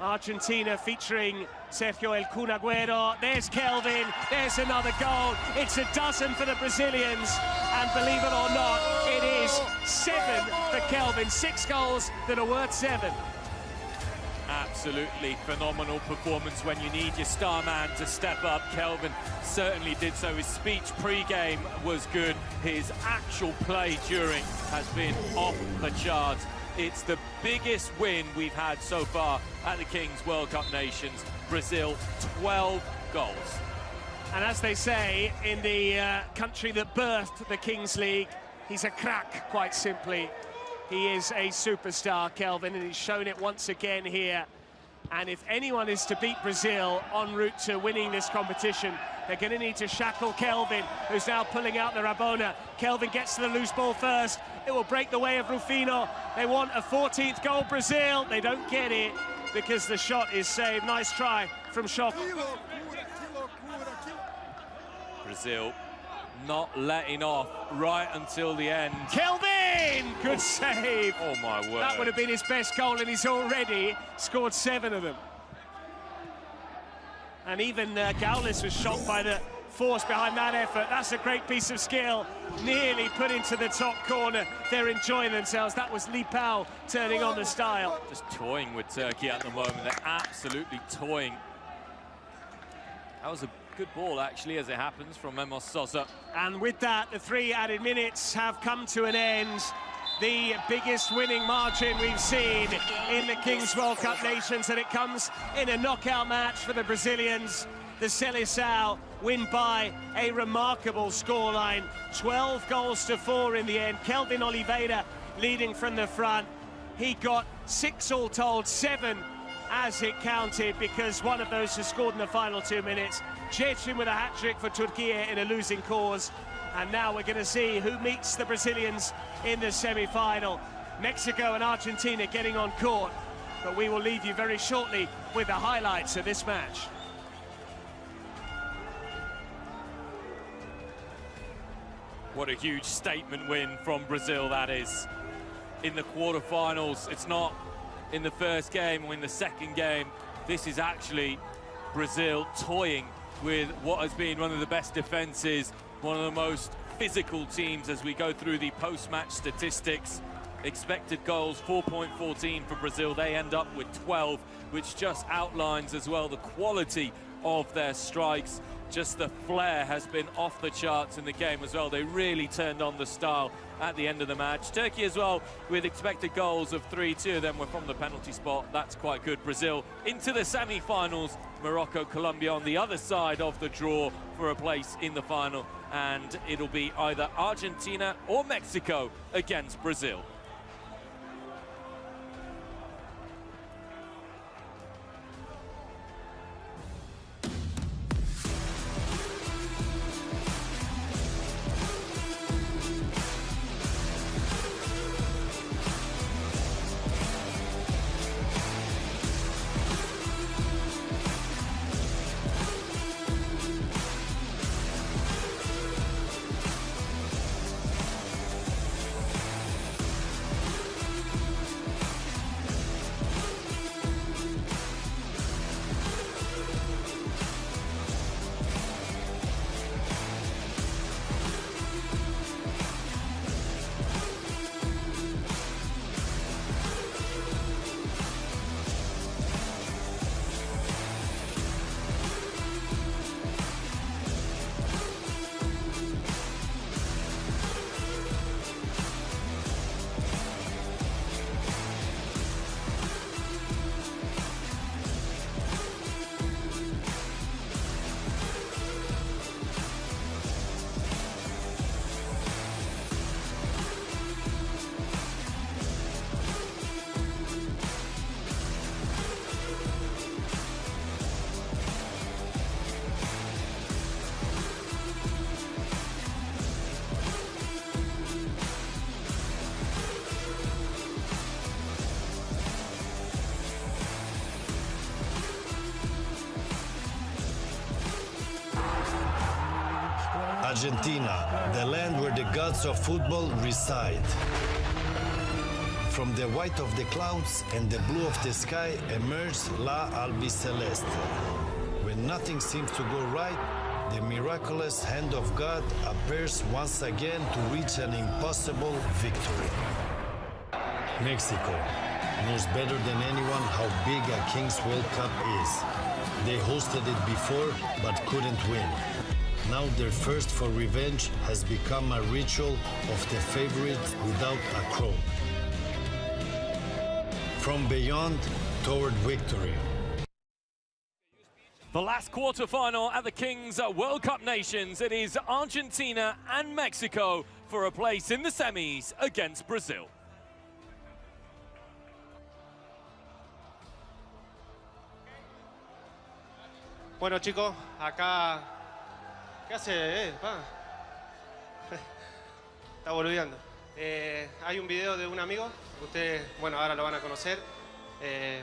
S1: Argentina featuring Sergio El Kun Agüero. There's Kelvin, there's another goal. It's a dozen for the Brazilians, and believe it or not, it is 7 for Kelvin. 6 goals that are worth 7.
S2: Absolutely phenomenal performance when you need your star man to step up. Kelvin certainly did so. His speech pre-game was good. His actual play during has been off the charts. It's the biggest win we've had so far at the Kings World Cup Nations. Brazil, 12 goals.
S1: And as they say in the country that birthed the Kings League, he's a crack, quite simply. He is a superstar, Kelvin, and he's shown it once again here. And if anyone is to beat Brazil en route to winning this competition, they're going to need to shackle Kelvin, who's now pulling out the Rabona. Kelvin gets to the loose ball first. It will break the way of Rufino. They want a 14th goal, Brazil. They don't get it because the shot is saved. Nice try from Schock.
S2: Brazil not letting off right until the end.
S1: Kelvin! Good save.
S2: Oh, my word.
S1: That would have been his best goal, and he's already scored 7 of them. And even Gaules was shocked by the force behind that effort. That's a great piece of skill. Nearly put into the top corner. They're enjoying themselves. That was Li Pao turning on the style.
S2: Just toying with Turkey at the moment. They're absolutely toying. That was a good ball, actually, as it happens, from Memos Sosa.
S1: And with that, the 3 added minutes have come to an end. The biggest winning margin we've seen in the Kings World Cup Nations, and it comes in a knockout match for the Brazilians. The Seleção win by a remarkable scoreline, 12 goals to 4 in the end. Kelvin Oliveira leading from the front. He got 6 all told, 7 as it counted, because one of those has scored in the final 2 minutes. Cecim with a hat-trick for Turkey in a losing cause. And now we're going to see who meets the Brazilians in the semi-final. Mexico and Argentina getting on court. But we will leave you very shortly with the highlights of this match.
S2: What a huge statement win from Brazil that is. In the quarterfinals, it's not in the first game or in the second game. This is actually Brazil toying with what has been one of the best defenses, one of the most physical teams as we go through the post-match statistics. Expected goals, 4.14 for Brazil. They end up with 12, which just outlines as well the quality of their strikes. Just the flair has been off the charts in the game as well. They really turned on the style at the end of the match. Turkey as well, with expected goals of 3, 2 of them were from the penalty spot. That's quite good. Brazil into the semi-finals. Morocco, Colombia on the other side of the draw for a place in the final. And it'll be either Argentina or Mexico against Brazil.
S7: Argentina, the land where the gods of football reside. From the white of the clouds and the blue of the sky emerged La Albiceleste. When nothing seems to go right, the miraculous hand of God appears once again to reach an impossible victory. Mexico knows better than anyone how big a Kings World Cup is. They hosted it before, but couldn't win. Now their thirst for revenge has become a ritual of the favorite without a crown. From beyond toward victory.
S2: The last quarter-final at the Kings World Cup Nations. It is Argentina and Mexico for a place in the semis against Brazil.
S8: Bueno, chicos, acá... ¿Qué hace, pa? Está boludeando. Hay un video de un amigo, ustedes, bueno, ahora lo van a conocer.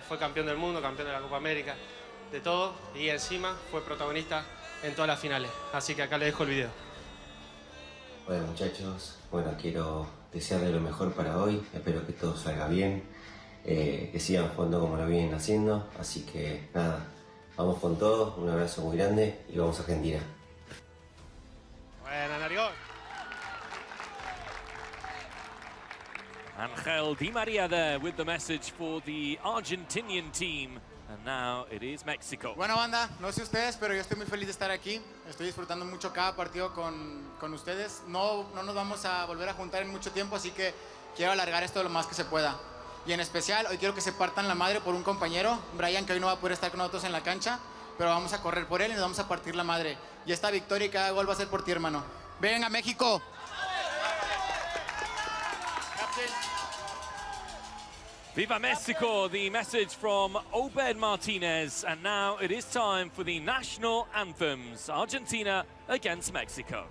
S8: Fue campeón del mundo, campeón de la Copa América, de todo. Y encima fue protagonista en todas las finales. Así que acá les dejo el video.
S9: Bueno, muchachos, bueno, quiero desearles lo mejor para hoy. Espero que todo salga bien, que sigan jugando como lo vienen haciendo. Así que, nada, vamos con todo. Un abrazo muy grande y vamos a Argentina.
S8: Buena, Narigón.
S2: Angel Di Maria there with the message for the Argentinian team. And now it is Mexico.
S10: Bueno, banda, no sé ustedes, pero yo estoy muy feliz de estar aquí. Estoy disfrutando mucho cada partido con ustedes. No nos vamos a volver a juntar en mucho tiempo, así que quiero alargar esto lo más que se pueda. Y en especial, hoy quiero que se partan la madre por un compañero, Brian, que hoy no va a poder estar con nosotros en la cancha, pero vamos a correr por él y nos vamos a partir la madre. Y esta victoria y cada gol va a ser por ti, hermano. ¡Venga, México!
S2: Viva Mexico, the message from Obed Martinez. And now it is time for the national anthems. Argentina against Mexico.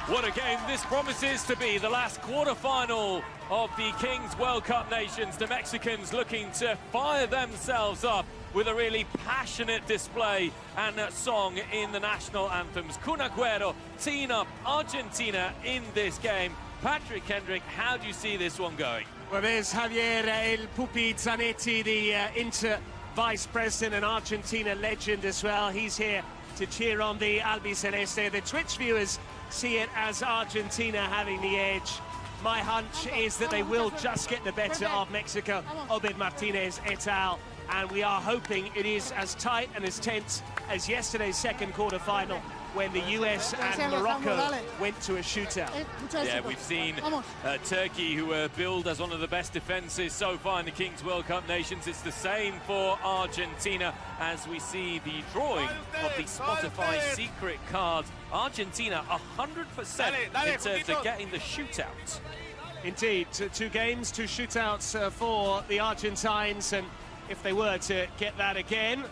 S2: What a game this promises to be, the last quarter-final of the Kings World Cup Nations. The Mexicans looking to fire themselves up with a really passionate display and song in the national anthems. Kun Agüero teeing up Argentina in this game. Patrick Kendrick, how do you see this one going?
S1: Well, there's Javier El Pupi Zanetti, the Inter Vice President and Argentina legend as well. He's here to cheer on the Albiceleste. The Twitch viewers see it as Argentina having the edge. My hunch is that they will just get the better of Mexico, Obed Martinez et al. And we are hoping it is as tight and as tense as yesterday's second quarter-final when the US and Morocco went to a shootout.
S2: Yeah, we've seen Turkey, who were billed as one of the best defences so far in the Kings World Cup Nations. It's the same for Argentina as we see the drawing of the Spotify secret cards. Argentina 100% in terms of getting the shootout.
S1: Indeed, 2 games, 2 shootouts for the Argentines, and if they were to get that again,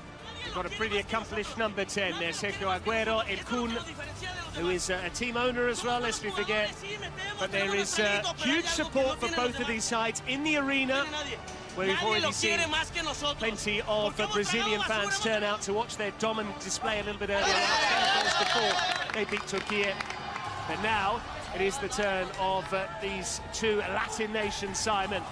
S1: they've got a pretty accomplished number 10 there, Sergio Aguero, El Kun, who is a team owner as well, lest we forget. But there is huge support for both of these sides in the arena, where we've already seen plenty of Brazilian fans turn out to watch their dominant display a little bit earlier, 10 goals before they beat Turkey. But now it is the turn of these 2 Latin nations, Simon.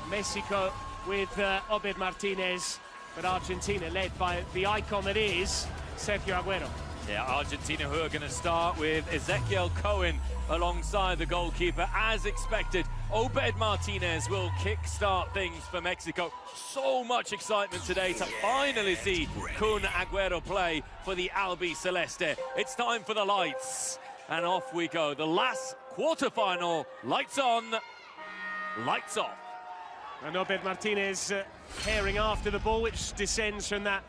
S1: Mexico with Obed Martinez, but Argentina led by the icon that is Sergio Aguero.
S2: Yeah, Argentina, who are going to start with Ezequiel Cohen alongside the goalkeeper, as expected. Obed Martinez will kick-start things for Mexico. So much excitement today to finally see Kun Aguero play for the Albiceleste. It's time for the lights, and off we go. The last quarter-final, lights on, lights off.
S1: And Obed Martinez herring after the ball, which descends from that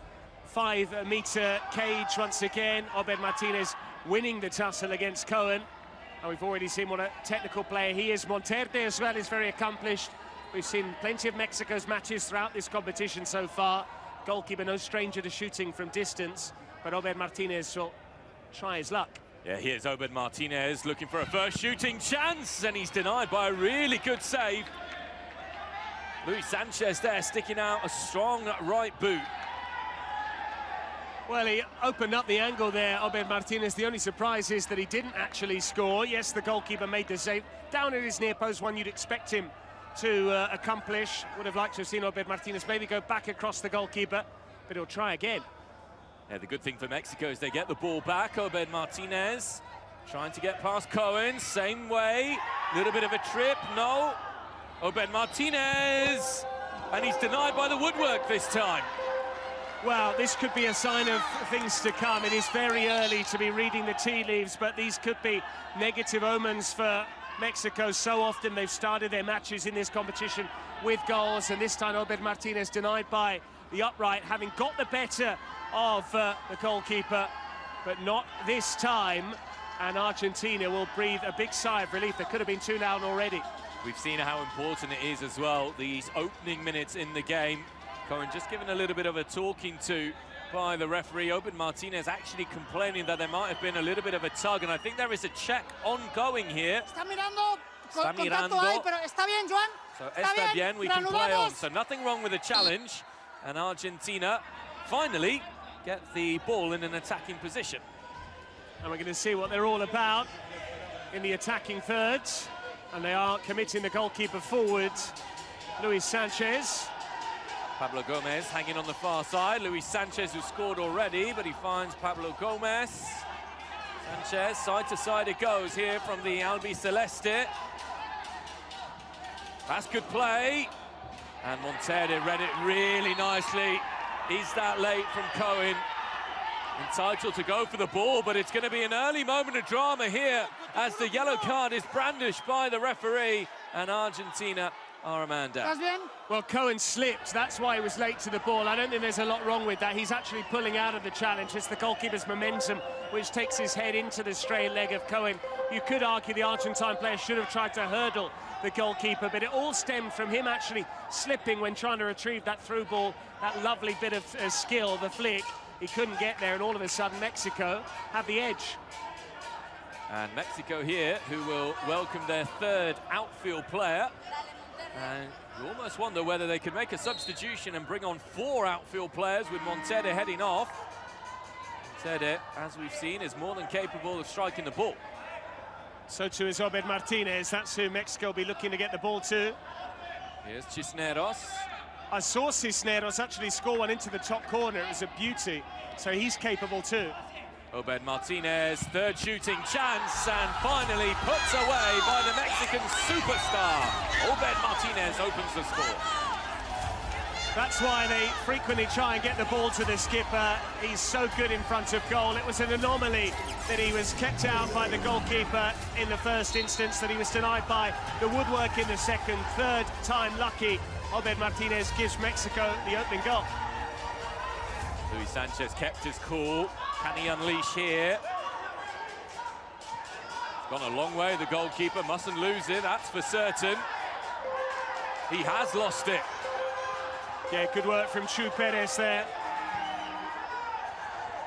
S1: 5-metre cage once again. Obed Martinez winning the tussle against Cohen. And we've already seen what a technical player he is. Monterde as well is very accomplished. We've seen plenty of Mexico's matches throughout this competition so far. Goalkeeper no stranger to shooting from distance, but Obed Martinez will try his luck.
S2: Yeah, here's Obed Martinez looking for a first shooting chance, and he's denied by a really good save. Luis Sanchez there sticking out a strong right boot.
S1: Well, he opened up the angle there, Obed Martinez. The only surprise is that he didn't actually score. Yes, the goalkeeper made the save. Down at his near post, one you'd expect him to accomplish. Would have liked to have seen Obed Martinez maybe go back across the goalkeeper, but he'll try again.
S2: Yeah, the good thing for Mexico is they get the ball back. Obed Martinez trying to get past Cohen, same way. Little bit of a trip, no. Obed Martinez, and he's denied by the woodwork this time.
S1: Well, this could be a sign of things to come. It is very early to be reading the tea leaves, but these could be negative omens for Mexico. So often they've started their matches in this competition with goals, and this time Obed Martinez denied by the upright, having got the better of the goalkeeper, but not this time. And Argentina will breathe a big sigh of relief. There could have been 2 down already.
S2: We've seen how important it is as well, these opening minutes in the game. Cohen just given a little bit of a talking to by the referee. Obed Martinez actually complaining that there might have been a little bit of a tug, and I think there is a check ongoing here.
S11: Está mirando.
S2: So está bien, we can play on. So nothing wrong with the challenge, and Argentina finally get the ball in an attacking position.
S1: And we're going to see what they're all about in the attacking thirds. And they are committing the goalkeeper forward, Luis Sanchez.
S2: Pablo Gomez hanging on the far side. Luis Sanchez, who scored already, but he finds Pablo Gomez. Sanchez, side to side it goes here from the Albiceleste. That's good play. And Monterde read it really nicely. Is that late from Cohen? Entitled to go for the ball, but it's going to be an early moment of drama here as the yellow card is brandished by the referee, and Argentina are a man down.
S1: Well, Cohen slipped. That's why he was late to the ball. I don't think there's a lot wrong with that. He's actually pulling out of the challenge. It's the goalkeeper's momentum which takes his head into the straight leg of Cohen. You could argue the Argentine player should have tried to hurdle the goalkeeper, but it all stemmed from him actually slipping when trying to retrieve that through ball, that lovely bit of skill, the flick. He couldn't get there, and all of a sudden Mexico have the edge.
S2: And Mexico here, who will welcome their 3rd outfield player. And you almost wonder whether they could make a substitution and bring on 4 outfield players with Monterde heading off. Monterde, as we've seen, is more than capable of striking the ball.
S1: So too is Obed Martinez. That's who Mexico will be looking to get the ball to.
S2: Here's Cisneros.
S1: I saw Cisneros actually score one into the top corner. It was a beauty. So he's capable too.
S2: Obed Martinez, third shooting chance, and finally puts away by the Mexican superstar. Obed Martinez opens the score.
S1: That's why they frequently try and get the ball to the skipper. He's so good in front of goal. It was an anomaly that he was kept out by the goalkeeper in the first instance, that he was denied by the woodwork in the second. Third time lucky, Obed Martinez gives Mexico the opening goal.
S2: Luis Sanchez kept his cool. Can he unleash here? It's gone a long way. The goalkeeper mustn't lose it, that's for certain. He has lost it.
S1: Yeah, good work from Chu Perez there.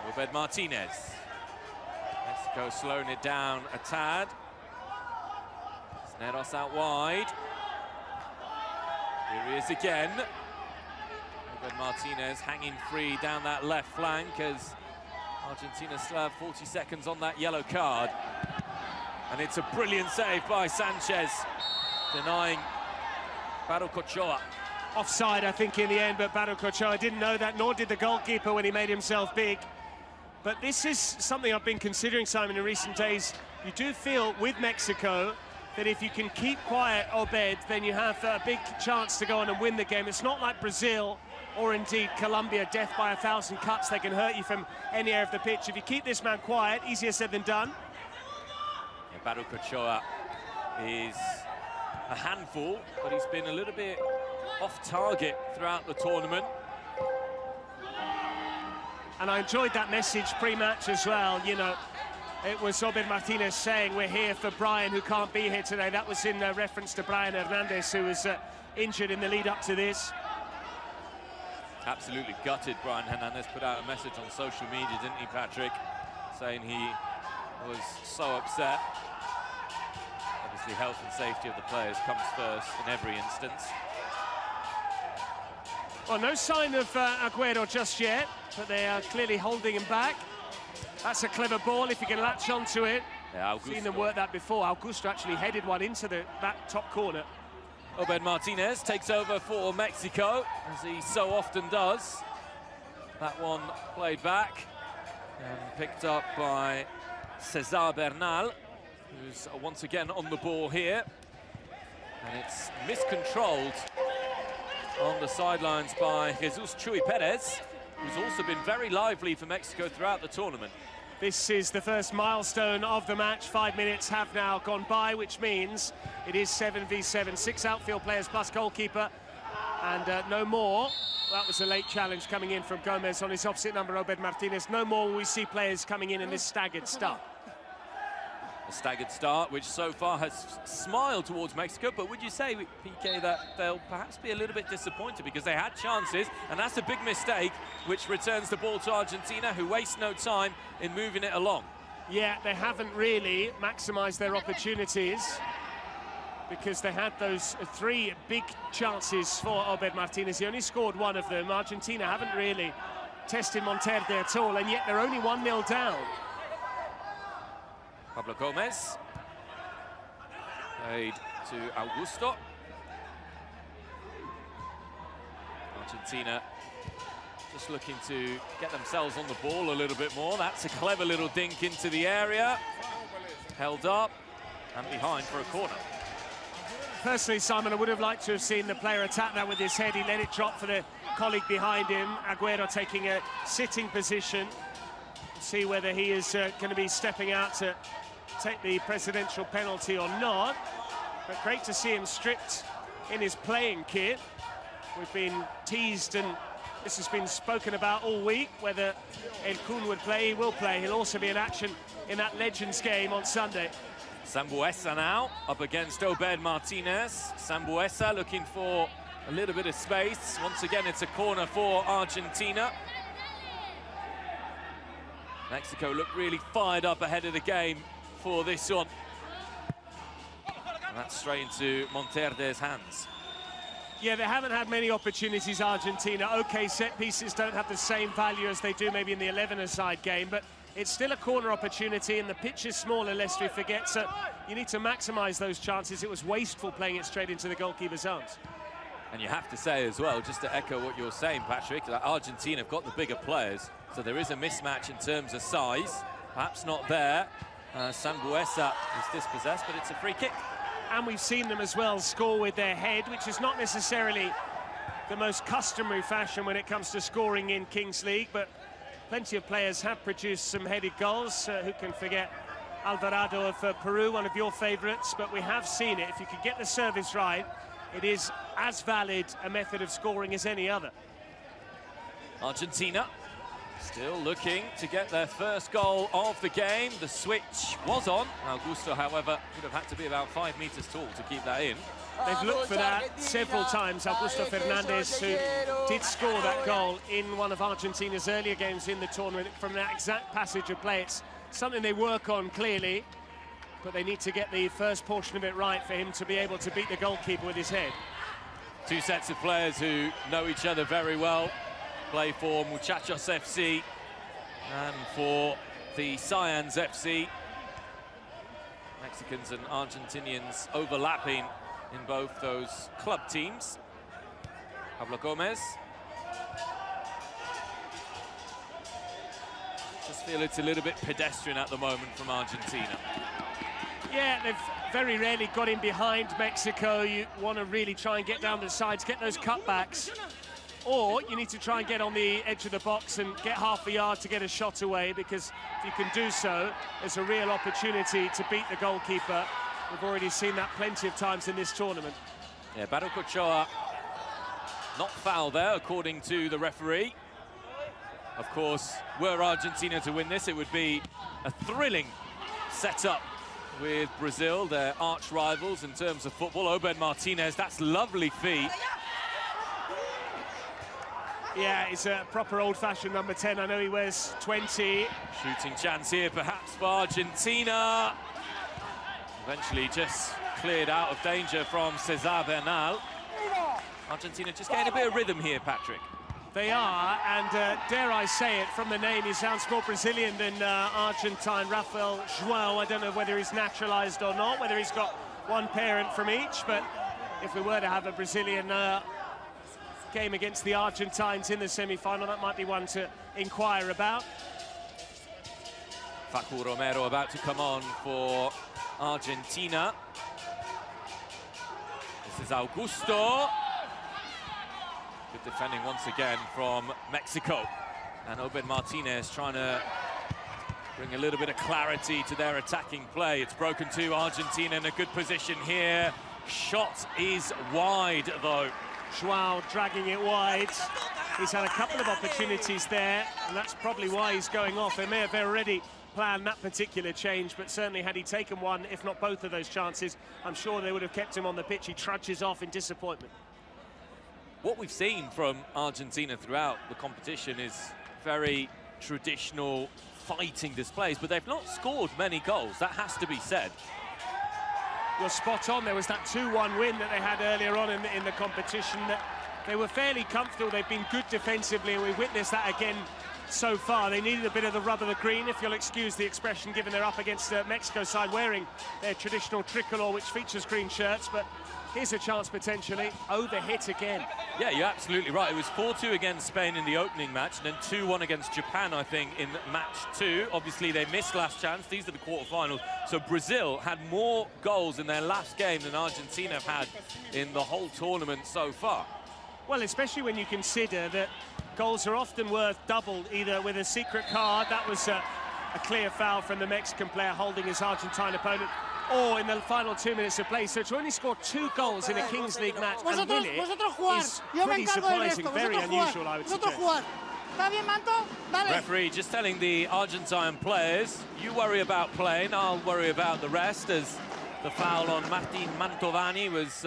S2: Obed Martinez. Mexico slowing it down a tad. Cisneros out wide. Here he is again. Obed Martinez hanging free down that left flank as Argentina still have 40 seconds on that yellow card. And it's a brilliant save by Sanchez, denying Baruch Ochoa.
S1: Offside, I think, in the end, but Baruch Ochoa didn't know that, nor did the goalkeeper when he made himself big. But this is something I've been considering, Simon, in recent days. You do feel, with Mexico, that if you can keep quiet, Obed, then you have a big chance to go on and win the game. It's not like Brazil, or indeed Colombia, death by 1,000 cuts. They can hurt you from any area of the pitch. If you keep this man quiet, easier said than done.
S2: Yeah, Baruch Ochoa is a handful, but he's been a little bit off target throughout the tournament.
S1: And I enjoyed that message pre-match as well. You know, it was Obed Martinez saying, we're here for Brian, who can't be here today. That was in reference to Brian Hernandez, who was injured in the lead up to this.
S2: Absolutely gutted. Brian Hernandez put out a message on social media, didn't he, Patrick? Saying he was so upset. Obviously, health and safety of the players comes first in every instance.
S1: Well, no sign of Agüero just yet, but they are clearly holding him back. That's a clever ball if you can latch onto it.
S2: Yeah,
S1: I've seen them work that before. Augusto actually headed one into that top corner.
S2: Obed Martinez takes over for Mexico, as he so often does. That one played back and picked up by Cesar Bernal, who's once again on the ball here. And it's miscontrolled on the sidelines by Jesus Chuy Perez, who's also been very lively for Mexico throughout the tournament.
S1: This is the first milestone of the match. 5 minutes have now gone by, which means it is 7v7. 6 outfield players plus goalkeeper, and no more. That was a late challenge coming in from Gomez on his opposite number, Obed Martinez. No more will we see players coming in this staggered start.
S2: A staggered start, which so far has smiled towards Mexico, but would you say, PK, that they'll perhaps be a little bit disappointed because they had chances, and that's a big mistake, which returns the ball to Argentina, who waste no time in moving it along?
S1: Yeah, they haven't really maximised their opportunities, because they had those 3 big chances for Obed Martinez. He only scored 1 of them. Argentina haven't really tested Monterde at all, and yet they're only 1-0 down.
S2: Pablo Gomez played to Augusto. Argentina just looking to get themselves on the ball a little bit more. That's a clever little dink into the area. Held up and behind for a corner.
S1: Personally, Simon, I would have liked to have seen the player attack that with his head. He let it drop for the colleague behind him. Agüero taking a sitting position. See whether he is going to be stepping out to take the presidential penalty or not. But great to see him stripped in his playing kit. We've been teased, and this has been spoken about all week, whether El Kun would play. He will play. He'll also be in action in that Legends game on Sunday.
S2: Sambueza now up against Obed Martinez. Sambueza looking for a little bit of space. Once again, it's a corner for Argentina. Mexico look really fired up ahead of the game for this one. And that's straight into Monterde's hands.
S1: Yeah, they haven't had many opportunities, Argentina. Okay, set pieces don't have the same value as they do maybe in the 11-a-side game, but it's still a corner opportunity, and the pitch is smaller, lest we forget, so you need to maximise those chances. It was wasteful playing it straight into the goalkeeper's arms.
S2: And you have to say as well, just to echo what you're saying, Patrick, that Argentina have got the bigger players. So there is a mismatch in terms of size. Perhaps not there. Sambuesa is dispossessed, but it's a free kick.
S1: And we've seen them as well score with their head, which is not necessarily the most customary fashion when it comes to scoring in Kings League, but plenty of players have produced some headed goals. Who can forget Alvarado of Peru, one of your favourites, but we have seen it. If you can get the service right, it is as valid a method of scoring as any other.
S2: Argentina still looking to get their first goal of the game. The switch was on. Augusto, however, would have had to be about 5 meters tall to keep that in.
S1: They've looked for that several times. Augusto Fernandez, who did score that goal in one of Argentina's earlier games in the tournament from that exact passage of play. It's something they work on clearly, but they need to get the first portion of it right for him to be able to beat the goalkeeper with his head.
S2: Two sets of players who know each other very well, play for Muchachos FC and for the Science FC. Mexicans and Argentinians overlapping in both those club teams. Pablo Gomez. Just feel it's a little bit pedestrian at the moment from Argentina.
S1: Yeah, they've very rarely got in behind Mexico. You want to really try and get down the sides, get those cutbacks. Or you need to try and get on the edge of the box and get half a yard to get a shot away, because if you can do so, there's a real opportunity to beat the goalkeeper. We've already seen that plenty of times in this tournament.
S2: Yeah, Baruch Ochoa not foul there, according to the referee. Of course, were Argentina to win this, it would be a thrilling setup with Brazil, their arch rivals in terms of football. Obed Martinez, that's lovely feet.
S1: Yeah, it's a proper old-fashioned number 10. I know he wears 20.
S2: Shooting chance here, perhaps, for Argentina. Eventually just cleared out of danger from Cesar Bernal. Argentina just getting a bit of rhythm here, Patrick.
S1: They are, and dare I say it, from the name, he sounds more Brazilian than Argentine. Rafael João, I don't know whether he's naturalized or not, whether he's got one parent from each, but if we were to have a Brazilian game against the Argentines in the semi-final, that might be one to inquire about.
S2: Facu Romero about to come on for Argentina. This is Augusto. Good defending once again from Mexico. And Obed Martinez trying to bring a little bit of clarity to their attacking play. It's broken to Argentina in a good position here. Shot is wide, though.
S1: João dragging it wide. He's had a couple of opportunities there, and that's probably why he's going off. They may have already planned that particular change, but certainly had he taken one, if not both of those chances, I'm sure they would have kept him on the pitch. He trudges off in disappointment.
S2: What we've seen from Argentina throughout the competition is very traditional fighting displays, but they've not scored many goals. That has to be said.
S1: You're spot on. There was that 2-1 win that they had earlier on in the competition. They were fairly comfortable. They've been good defensively, and we witnessed that again so far. They needed a bit of the rub of the green, if you'll excuse the expression, given they're up against the Mexico side wearing their traditional tricolor, which features green shirts. But here's a chance potentially. Overhit again.
S2: Yeah, you're absolutely right. It was 4-2 against Spain in the opening match, and then 2-1 against Japan, I think, in match 2. Obviously, they missed last chance. These are the quarterfinals. So Brazil had more goals in their last game than Argentina have had in the whole tournament so far.
S1: Well, especially when you consider that goals are often worth double, either with a secret card, that was a clear foul from the Mexican player holding his Argentine opponent, or in the final 2 minutes of play. So to only score 2 goals in a Kings League match and win it is pretty surprising, very unusual, I would suggest.
S2: Referee just telling the Argentine players, you worry about playing, I'll worry about the rest, as the foul on Martin Mantovani was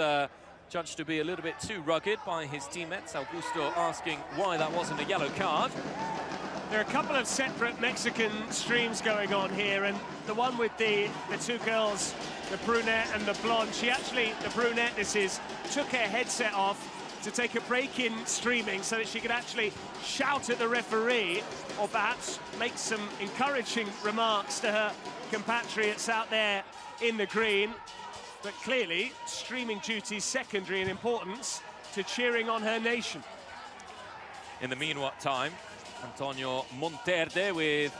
S2: judged to be a little bit too rugged by his teammates. Augusto asking why that wasn't a yellow card.
S1: There are a couple of separate Mexican streams going on here, and the one with the two girls, the brunette and the blonde, she actually, the brunette this is, took her headset off to take a break in streaming so that she could actually shout at the referee, or perhaps make some encouraging remarks to her compatriots out there in the green. But clearly, streaming duties secondary in importance to cheering on her nation.
S2: In the meanwhile time, Antonio Monterde with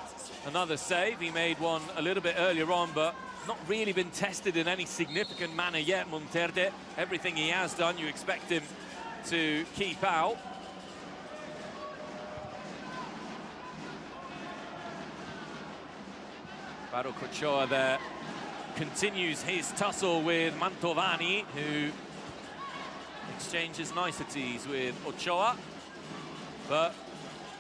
S2: another save. He made one a little bit earlier on, but not really been tested in any significant manner yet, Monterde. Everything he has done, you expect him to keep out. Faruk Ochoa there continues his tussle with Mantovani, who exchanges niceties with Ochoa. But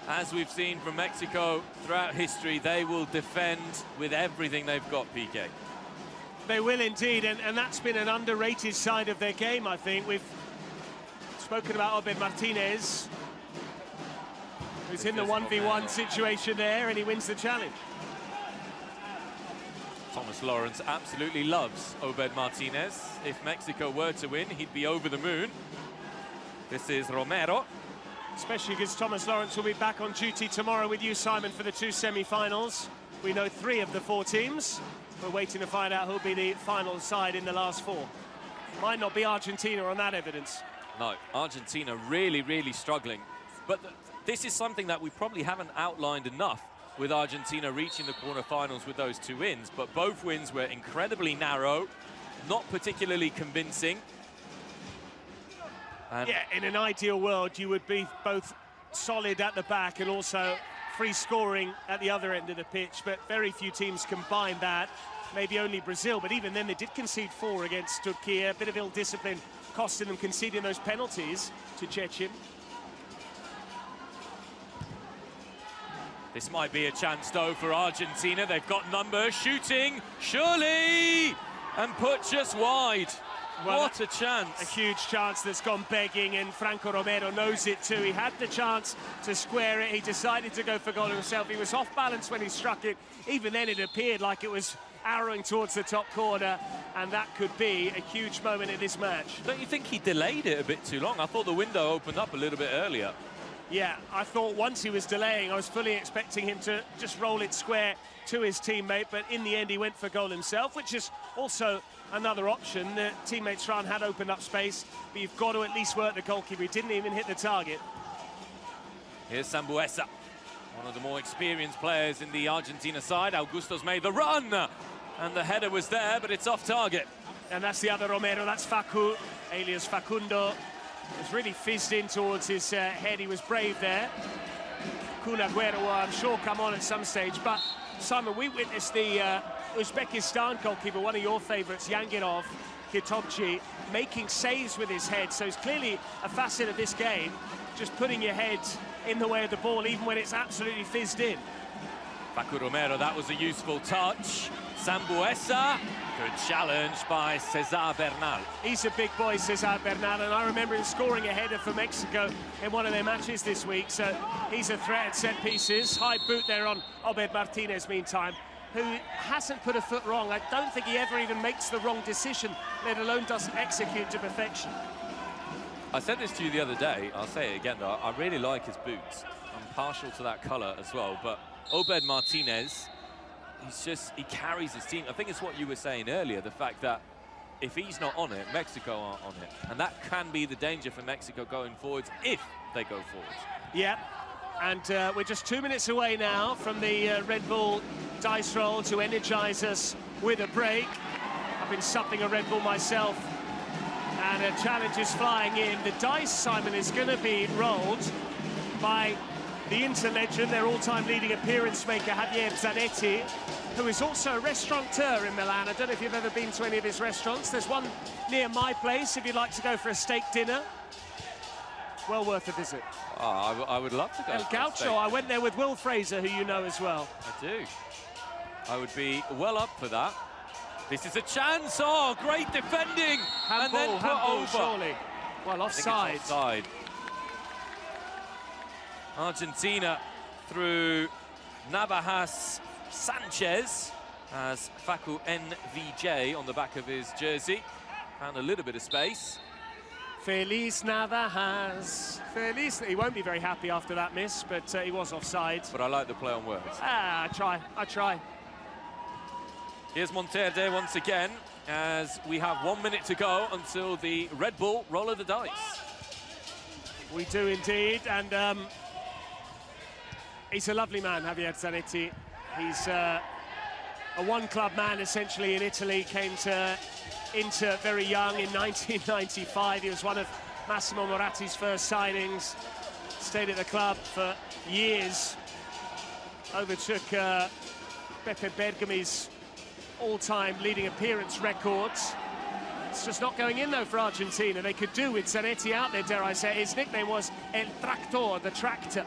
S2: as we've seen from Mexico throughout history, they will defend with everything they've got, PK.
S1: They will indeed, and that's been an underrated side of their game, I think. We've spoken about Obed Martinez, who's in the 1v1 situation there, and he wins the challenge.
S2: Thomas Lawrence absolutely loves Obed Martinez. If Mexico were to win, he'd be over the moon. This is Romero.
S1: Especially because Thomas Lawrence will be back on duty tomorrow with you, Simon, for the 2 semi-finals. We know 3 of the 4 teams. We're waiting to find out who'll be the final side in the last 4. Might not be Argentina on that evidence.
S2: No, Argentina really, really struggling. But this is something that we probably haven't outlined enough, with Argentina reaching the quarterfinals with those 2 wins. But both wins were incredibly narrow, not particularly convincing.
S1: Yeah, in an ideal world, you would be both solid at the back and also free scoring at the other end of the pitch, but very few teams combine that. Maybe only Brazil, but even then they did concede 4 against Turkey. A bit of ill-discipline costing them conceding those penalties to Chechim.
S2: This might be a chance, though, for Argentina. They've got numbers, shooting, surely, and put just wide. Well, what a chance.
S1: A huge chance that's gone begging, and Franco Romero knows it too. He had the chance to square it. He decided to go for goal himself. He was off balance when he struck it. Even then, it appeared like it was arrowing towards the top corner, and that could be a huge moment in this match.
S2: Don't you think he delayed it a bit too long? I thought the window opened up a little bit earlier.
S1: Yeah, I thought once he was delaying, I was fully expecting him to just roll it square to his teammate, but in the end he went for goal himself, which is also another option. The teammate Schran had opened up space, but you've got to at least work the goalkeeper. He didn't even hit the target.
S2: Here's Sambuesa, one of the more experienced players in the Argentina side. Augusto's made the run, and the header was there, but it's off target.
S1: And that's the other Romero, that's Facu, alias Facundo. It was really fizzed in towards his head. He was brave there. Kun Agüero will, I'm sure, come on at some stage. But, Simon, we witnessed the Uzbekistan goalkeeper, one of your favourites, Yangirov Kitobchi, making saves with his head. So it's clearly a facet of this game, just putting your head in the way of the ball, even when it's absolutely fizzed in.
S2: Facu Romero, that was a useful touch. Sambuesa, good challenge by Cesar Bernal.
S1: He's a big boy, Cesar Bernal, and I remember him scoring a header for Mexico in one of their matches this week, so he's a threat at set pieces. High boot there on Obed Martinez, meantime, who hasn't put a foot wrong. I don't think he ever even makes the wrong decision, let alone doesn't execute to perfection.
S2: I said this to you the other day, I'll say it again though, I really like his boots. I'm partial to that colour as well, but Obed Martinez, he carries his team. I think it's what you were saying earlier, the fact that if he's not on it, Mexico aren't on it. And that can be the danger for Mexico going forwards, if they go forwards.
S1: Yeah, and we're just 2 minutes away now from the Red Bull dice roll to energise us with a break. I've been supping a Red Bull myself, and a challenge is flying in. The dice, Simon, is going to be rolled by the Inter-legend, their all-time leading appearance maker, Javier Zanetti, who is also a restaurateur in Milan. I don't know if you've ever been to any of his restaurants. There's one near my place if you'd like to go for a steak dinner. Well worth a visit.
S2: Oh, I would love to go.
S1: El Gaucho, I went there with Will Fraser, who you know as well.
S2: I do. I would be well up for that. This is a chance. Oh, great defending.
S1: Handball,
S2: and then put over.
S1: Surely. Well, offside.
S2: Offside. Argentina through Navajas Sanchez as Facu NVJ on the back of his jersey. Found a little bit of space.
S1: Feliz Navajas. Feliz. He won't be very happy after that miss, but he was offside.
S2: But I like the play on words.
S1: I try.
S2: Here's Monterde once again, as we have 1 minute to go until the Red Bull roll of the dice.
S1: We do indeed, and He's a lovely man, Javier Zanetti. He's a one-club man, essentially, in Italy. Came to Inter very young in 1995. He was one of Massimo Moratti's first signings. Stayed at the club for years. Overtook Pepe Bergami's all-time leading appearance records. It's just not going in, though, for Argentina. They could do with Zanetti out there, dare I say. His nickname was El Tractor, the tractor.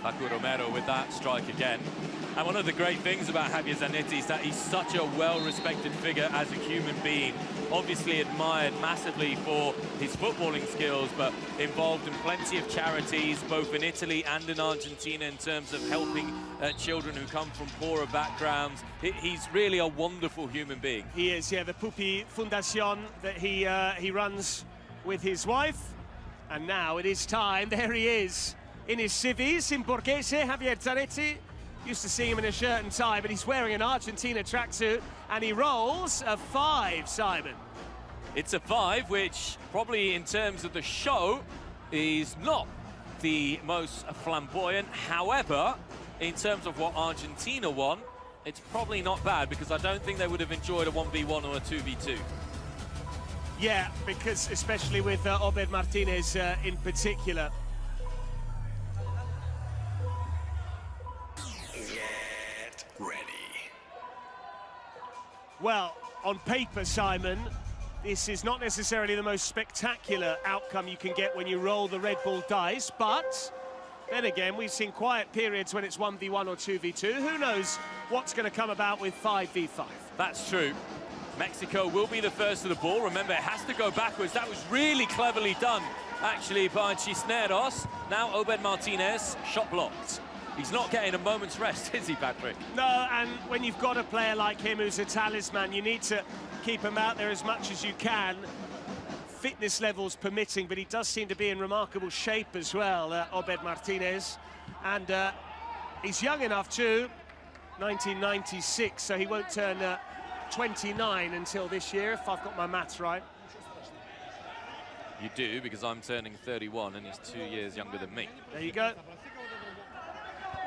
S2: Facu Romero with that strike again. And one of the great things about Javier Zanetti is that he's such a well-respected figure as a human being. Obviously admired massively for his footballing skills, but involved in plenty of charities, both in Italy and in Argentina, in terms of helping children who come from poorer backgrounds. He's really a wonderful human being.
S1: He is, yeah, the Pupi Fundación that he runs with his wife. And now it is time, there he is, in his civvies, in Borghese, Javier Zanetti. Used to see him in a shirt and tie, but he's wearing an Argentina tracksuit, and he rolls a 5, Simon.
S2: It's a 5, which probably in terms of the show is not the most flamboyant. However, in terms of what Argentina won, it's probably not bad, because I don't think they would have enjoyed a 1v1 or a 2v2.
S1: Yeah, because especially with Obed Martinez in particular. Well, on paper, Simon, this is not necessarily the most spectacular outcome you can get when you roll the Red Bull dice, but then again, we've seen quiet periods when it's 1v1 or 2v2. Who knows what's going to come about with 5v5?
S2: That's true. Mexico will be the first of the ball. Remember, it has to go backwards. That was really cleverly done, actually, by Cisneros. Now Obed Martinez, shot blocked. He's not getting a moment's rest, is he, Patrick?
S1: No, and when you've got a player like him who's a talisman, you need to keep him out there as much as you can, fitness levels permitting, but he does seem to be in remarkable shape as well, Obed Martinez. And he's young enough too, 1996, so he won't turn 29 until this year, if I've got my maths right.
S2: You do, because I'm turning 31 and he's 2 years younger than me.
S1: There you go.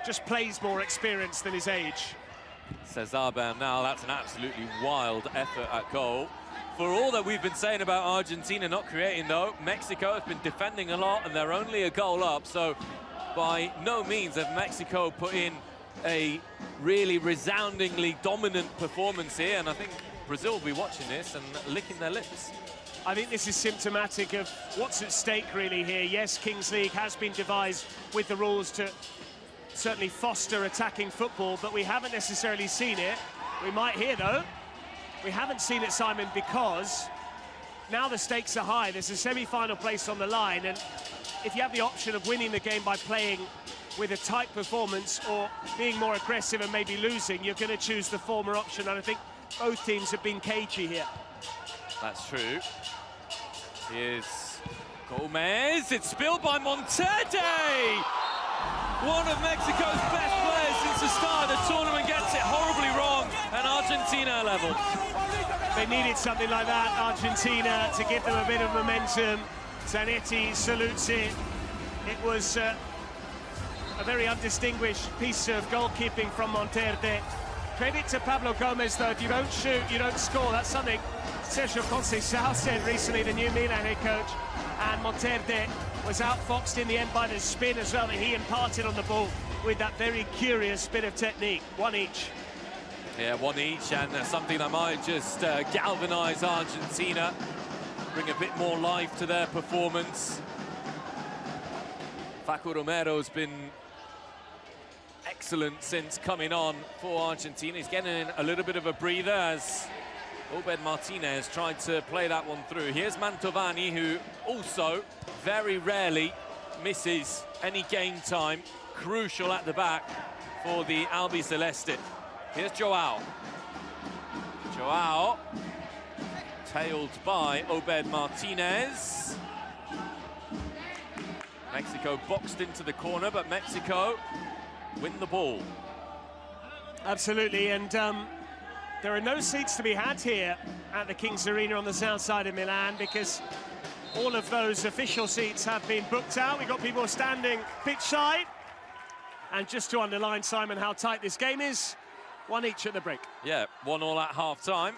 S1: Just plays more experience than his age.
S2: Says Arban now. That's an absolutely wild effort at goal. For all that we've been saying about Argentina not creating, though, Mexico has been defending a lot and they're only a goal up. So by no means have Mexico put in a really resoundingly dominant performance here. And I think Brazil will be watching this and licking their lips.
S1: I think this is symptomatic of what's at stake really here. Yes, Kings League has been devised with the rules to certainly foster attacking football, but we haven't necessarily seen it. We might here, though. We haven't seen it, Simon, because now the stakes are high. There's a semi-final place on the line, and if you have the option of winning the game by playing with a tight performance or being more aggressive and maybe losing, you're going to choose the former option, and I think both teams have been cagey here.
S2: That's true. Here's Gomez. It's spilled by Monterde! One of Mexico's best players since the start of the tournament gets it horribly wrong, and Argentina level.
S1: They needed something like that, Argentina, to give them a bit of momentum. Zanetti salutes it. It was a very undistinguished piece of goalkeeping from Monterde. Credit to Pablo Gomez, though. If you don't shoot, you don't score. That's something Sergio Conceição said recently, the new Milan head coach. And Monterde was outfoxed in the end by the spin as well that he imparted on the ball with that very curious bit of technique. One each.
S2: Yeah, one each, and something that might just galvanise Argentina, bring a bit more life to their performance. Facu Romero's been excellent since coming on for Argentina. He's getting a little bit of a breather as Obed Martinez tried to play that one through. Here's Mantovani, who also very rarely misses any game time. Crucial at the back for the Albiceleste. Here's Joao. Joao, tailed by Obed Martinez. Mexico boxed into the corner, but Mexico win the ball.
S1: Absolutely, and there are no seats to be had here at the Kings Arena on the south side of Milan, because all of those official seats have been booked out. We've got people standing pitch side, And just to underline, Simon, how tight this game is, 1 each at the break.
S2: Yeah, 1-1 at half-time.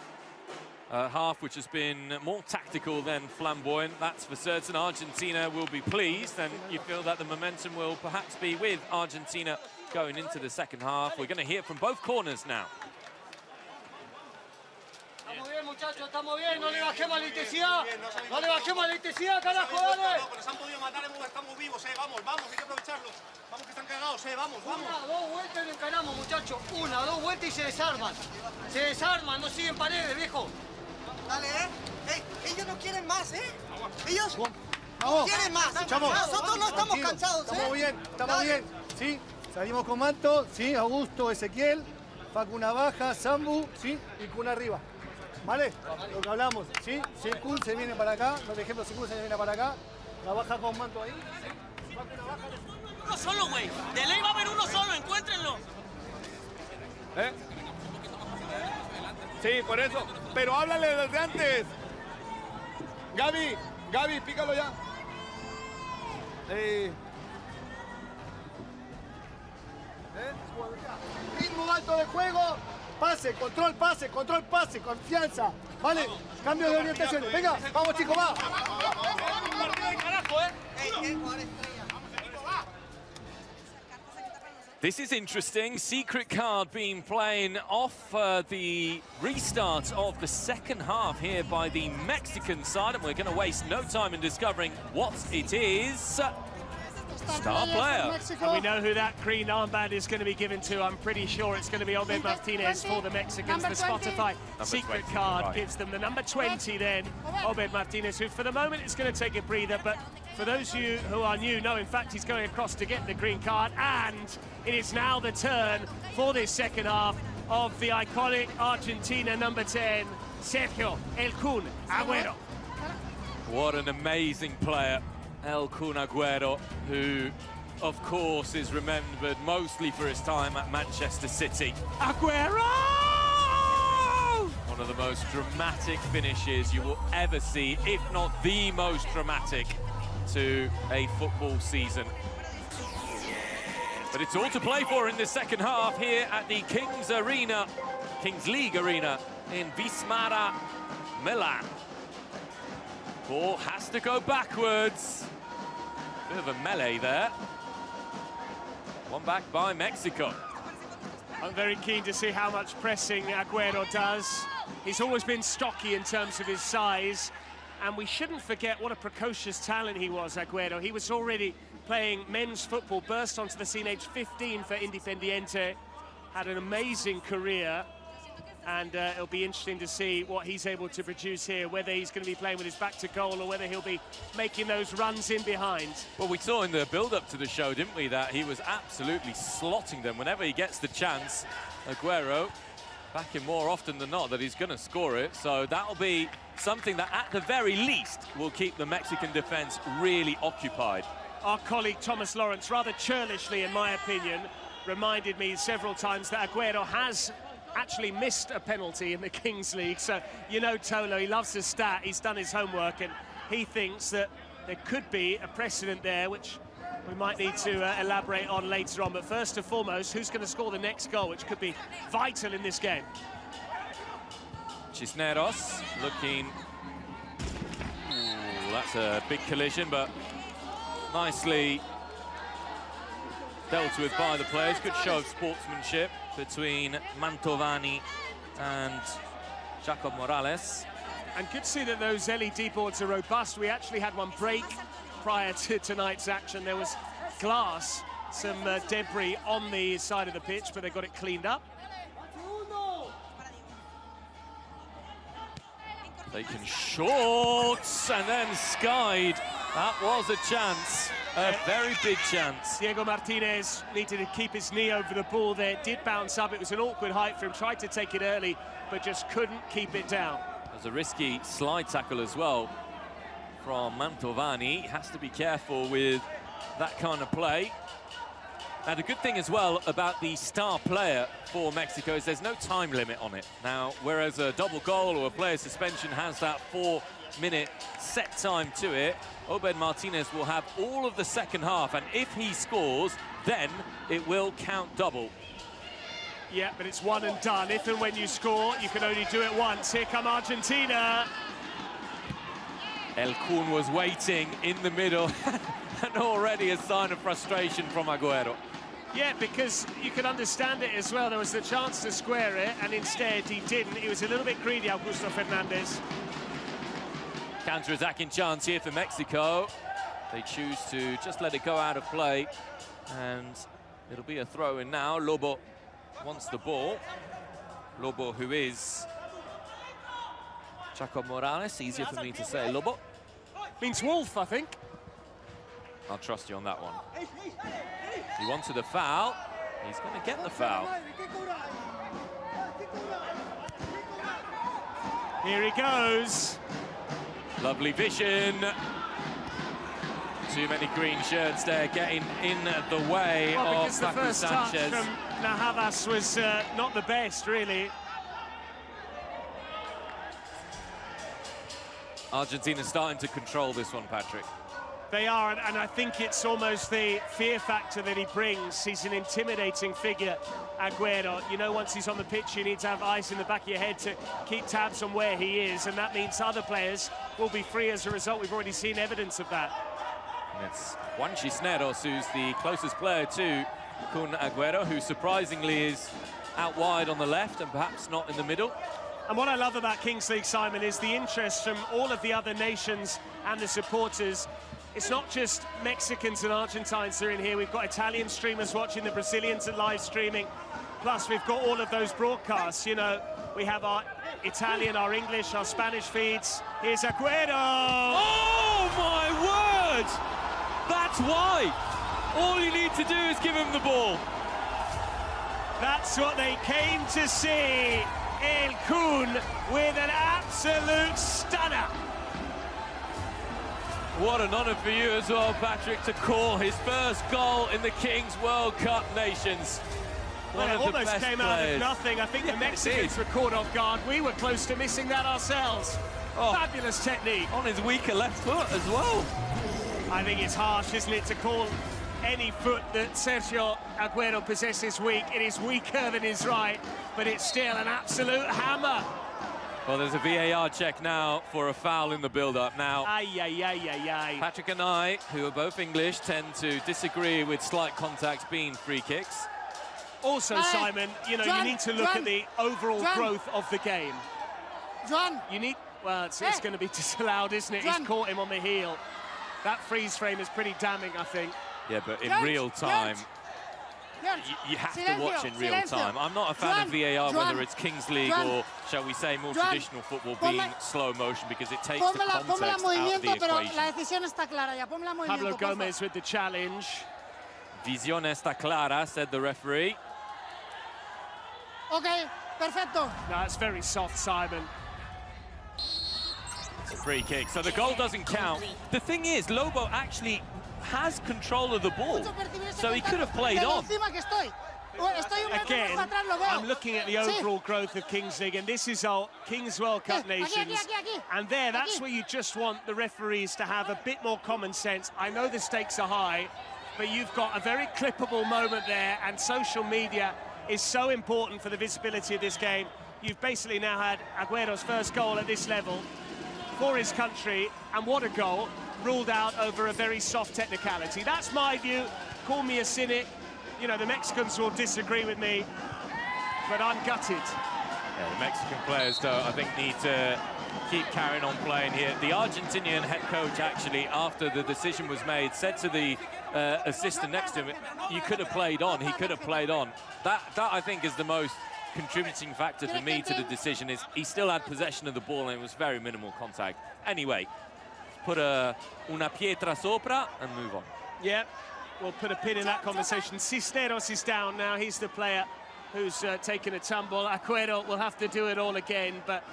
S2: Half which has been more tactical than flamboyant, that's for certain. Argentina will be pleased, and you feel that the momentum will perhaps be with Argentina going into the second half. We're going to hear from both corners now.
S3: Estamos bien, muchachos, estamos bien. No le bajemos la intensidad. No le bajemos la intensidad, carajo, dale.
S11: Nos han podido matar, estamos vivos, vamos, hay que aprovecharlo. Vamos que están cagados, vamos.
S3: Una, 2 vueltas y encaramos, muchachos. 1, 2 vueltas y se desarman. Se desarman, no siguen paredes, viejo.
S11: Dale, ellos no quieren más, Ellos
S5: Vamos.
S11: quieren más. Nosotros no estamos cansados,
S5: Estamos bien, ¿sí? Salimos con Manto, ¿sí? Augusto, Ezequiel, Facu Navaja, Sambu, ¿sí? Y Kun arriba. ¿Vale? Lo que hablamos, ¿sí? Kun se viene para acá, por ejemplo, Kun se viene para acá, Navaja con Manto ahí, ¿sí? Facu Navaja.
S6: Uno solo, güey. De ley va a haber uno solo, encuéntrenlo.
S5: Sí, por eso. Pero háblale desde antes. Gaby, pícalo ya. Ritmo alto de juego. Pase, control, confianza. Vale, cambio de orientación. Venga, vamos chicos, va.
S2: This is interesting. Secret card being playing off the restart of the second half here by the Mexican side, and we're going to waste no time in discovering what it is. Star player.
S1: And we know who that green armband is going to be given to. I'm pretty sure it's going to be Obed Martinez for the Mexicans. The Spotify secret card gives them the number 20 then, Obed Martinez, who for the moment is going to take a breather, but for those of you who are new, no, in fact, he's going across to get the green card, and it is now the turn for this second half of the iconic Argentina number 10, Sergio El Kun Agüero.
S2: What an amazing player, El Kun Agüero, who, of course, is remembered mostly for his time at Manchester City.
S1: Agüero!
S2: One of the most dramatic finishes you will ever see, if not the most dramatic, to a football season. But it's all to play for in the second half here at the Kings League Arena in Wismar, Milan. Ball has to go backwards. Bit of a melee there. One back by Mexico.
S1: I'm very keen to see how much pressing Agüero does. He's always been stocky in terms of his size. And we shouldn't forget what a precocious talent he was, Agüero. He was already playing men's football, burst onto the scene age 15 for Independiente, had an amazing career, and it'll be interesting to see what he's able to produce here, whether he's going to be playing with his back to goal or whether he'll be making those runs in behind.
S2: Well, we saw in the build-up to the show, didn't we, that he was absolutely slotting them whenever he gets the chance. Agüero backing more often than not that he's going to score it, so that'll be something that at the very least will keep the Mexican defence really occupied.
S1: Our colleague Thomas Lawrence, rather churlishly in my opinion, reminded me several times that Agüero has actually missed a penalty in the Kings League. So, you know, Tolo, he loves his stat, he's done his homework, and he thinks that there could be a precedent there, which we might need to elaborate on later on. But first and foremost, who's going to score the next goal, which could be vital in this game?
S2: Cisneros looking... Ooh, that's a big collision, but nicely dealt with by the players. Good show of sportsmanship between Mantovani and Jacob Morales.
S1: And good to see that those LED boards are robust. We actually had one break prior to tonight's action. There was glass, some debris on the side of the pitch, but they got it cleaned up.
S2: Taken shorts and then skied. That was a chance, a very big chance.
S1: Diego Martinez needed to keep his knee over the ball there. It did bounce up. It was an awkward height for him. Tried to take it early, but just couldn't keep it down.
S2: There's a risky slide tackle as well from Mantovani. Has to be careful with that kind of play. Now, the good thing as well about the star player for Mexico is there's no time limit on it. Now, whereas a double goal or a player suspension has that 4 minute set time to it, Obed Martinez will have all of the second half, and if he scores, then it will count double.
S1: Yeah, but it's one and done. If and when you score, you can only do it once. Here come Argentina.
S2: El Kun was waiting in the middle, and already a sign of frustration from Agüero.
S1: Yeah, because you can understand it as well. There was the chance to square it, and instead he didn't. He was a little bit greedy, Augusto Fernandez.
S2: Counter-attacking chance here for Mexico. They choose to just let it go out of play, and it'll be a throw-in now. Lobo wants the ball. Lobo, who is Chaco Morales, easier for me to say Lobo.
S1: Means Wolf, I think.
S2: I'll trust you on that one. He wanted a foul. He's going to get the foul.
S1: Here he goes.
S2: Lovely vision. Too many green shirts there getting in the way
S1: well,
S2: of
S1: because the
S2: Paco
S1: first
S2: Sanchez.
S1: touch from Navas was not the best, really.
S2: Argentina's starting to control this one, Patrick.
S1: They are, and I think it's almost the fear factor that he brings. He's an intimidating figure, Agüero. You know, once he's on the pitch, you need to have eyes in the back of your head to keep tabs on where he is, and that means other players will be free as a result. We've already seen evidence of that.
S2: And it's Juan Cisneros who's the closest player to Kun Agüero, who surprisingly is out wide on the left and perhaps not in the middle.
S1: And what I love about Kings League, Simon, is the interest from all of the other nations and the supporters. It's not just Mexicans and Argentines that are in here. We've got Italian streamers watching, the Brazilians are live streaming. Plus, we've got all of those broadcasts. You know, we have our Italian, our English, our Spanish feeds. Here's Agüero.
S2: Oh, my word! That's why. All you need to do is give him the ball.
S1: That's what they came to see. El Kun with an absolute stunner.
S2: What an honour for you as well, Patrick, to call his first goal in the Kings World Cup Nations.
S1: Well, it almost came out of nothing. I think the Mexicans were caught off guard. We were close to missing that ourselves. Oh, fabulous technique.
S2: On his weaker left foot as well.
S1: I think it's harsh, isn't it, to call any foot that Sergio Agüero possesses weak. It is weaker than his right, but it's still an absolute hammer.
S2: Well, there's a VAR check now for a foul in the build-up. Now, Patrick and I, who are both English, tend to disagree with slight contacts being free kicks.
S1: Also, Simon, you know, you need to look at the overall growth of the game. You need, well, it's going to be disallowed, isn't it? He's caught him on the heel. That freeze frame is pretty damning, I think.
S2: Yeah, but in real time, you have to watch in real time. I'm not a fan of VAR, whether it's Kings League or, shall we say, more traditional football being slow motion, because it takes the context out of the equation.
S1: Pablo Gomez with the challenge.
S2: Visión está clara, said the referee.
S3: Okay, perfecto.
S1: No, it's very soft, Simon.
S2: It's a free kick, so the goal doesn't count. The thing is, Lobo actually has control of the ball, so he could have played on.
S1: Again, I'm looking at the overall growth of Kings League, and this is our Kings World Cup Nations. And there, that's where you just want the referees to have a bit more common sense. I know the stakes are high, but you've got a very clippable moment there, and social media is so important for the visibility of this game. You've basically now had Agüero's first goal at this level for his country, and what a goal, ruled out over a very soft technicality. That's my view. Call me a cynic. You know, the Mexicans will disagree with me, but I'm gutted.
S2: Yeah, the Mexican players, though, I think need to keep carrying on playing here. The Argentinian head coach, actually, after the decision was made, said to the assistant next to him, you could have played on, he could have played on. That I think, is the most contributing factor for me to the decision, is he still had possession of the ball and it was very minimal contact. Anyway, put una pietra sopra and move on.
S1: Yep, we'll put a pin in that conversation. Cisneros is down now. He's the player who's taken a tumble. Agüero will have to do it all again, but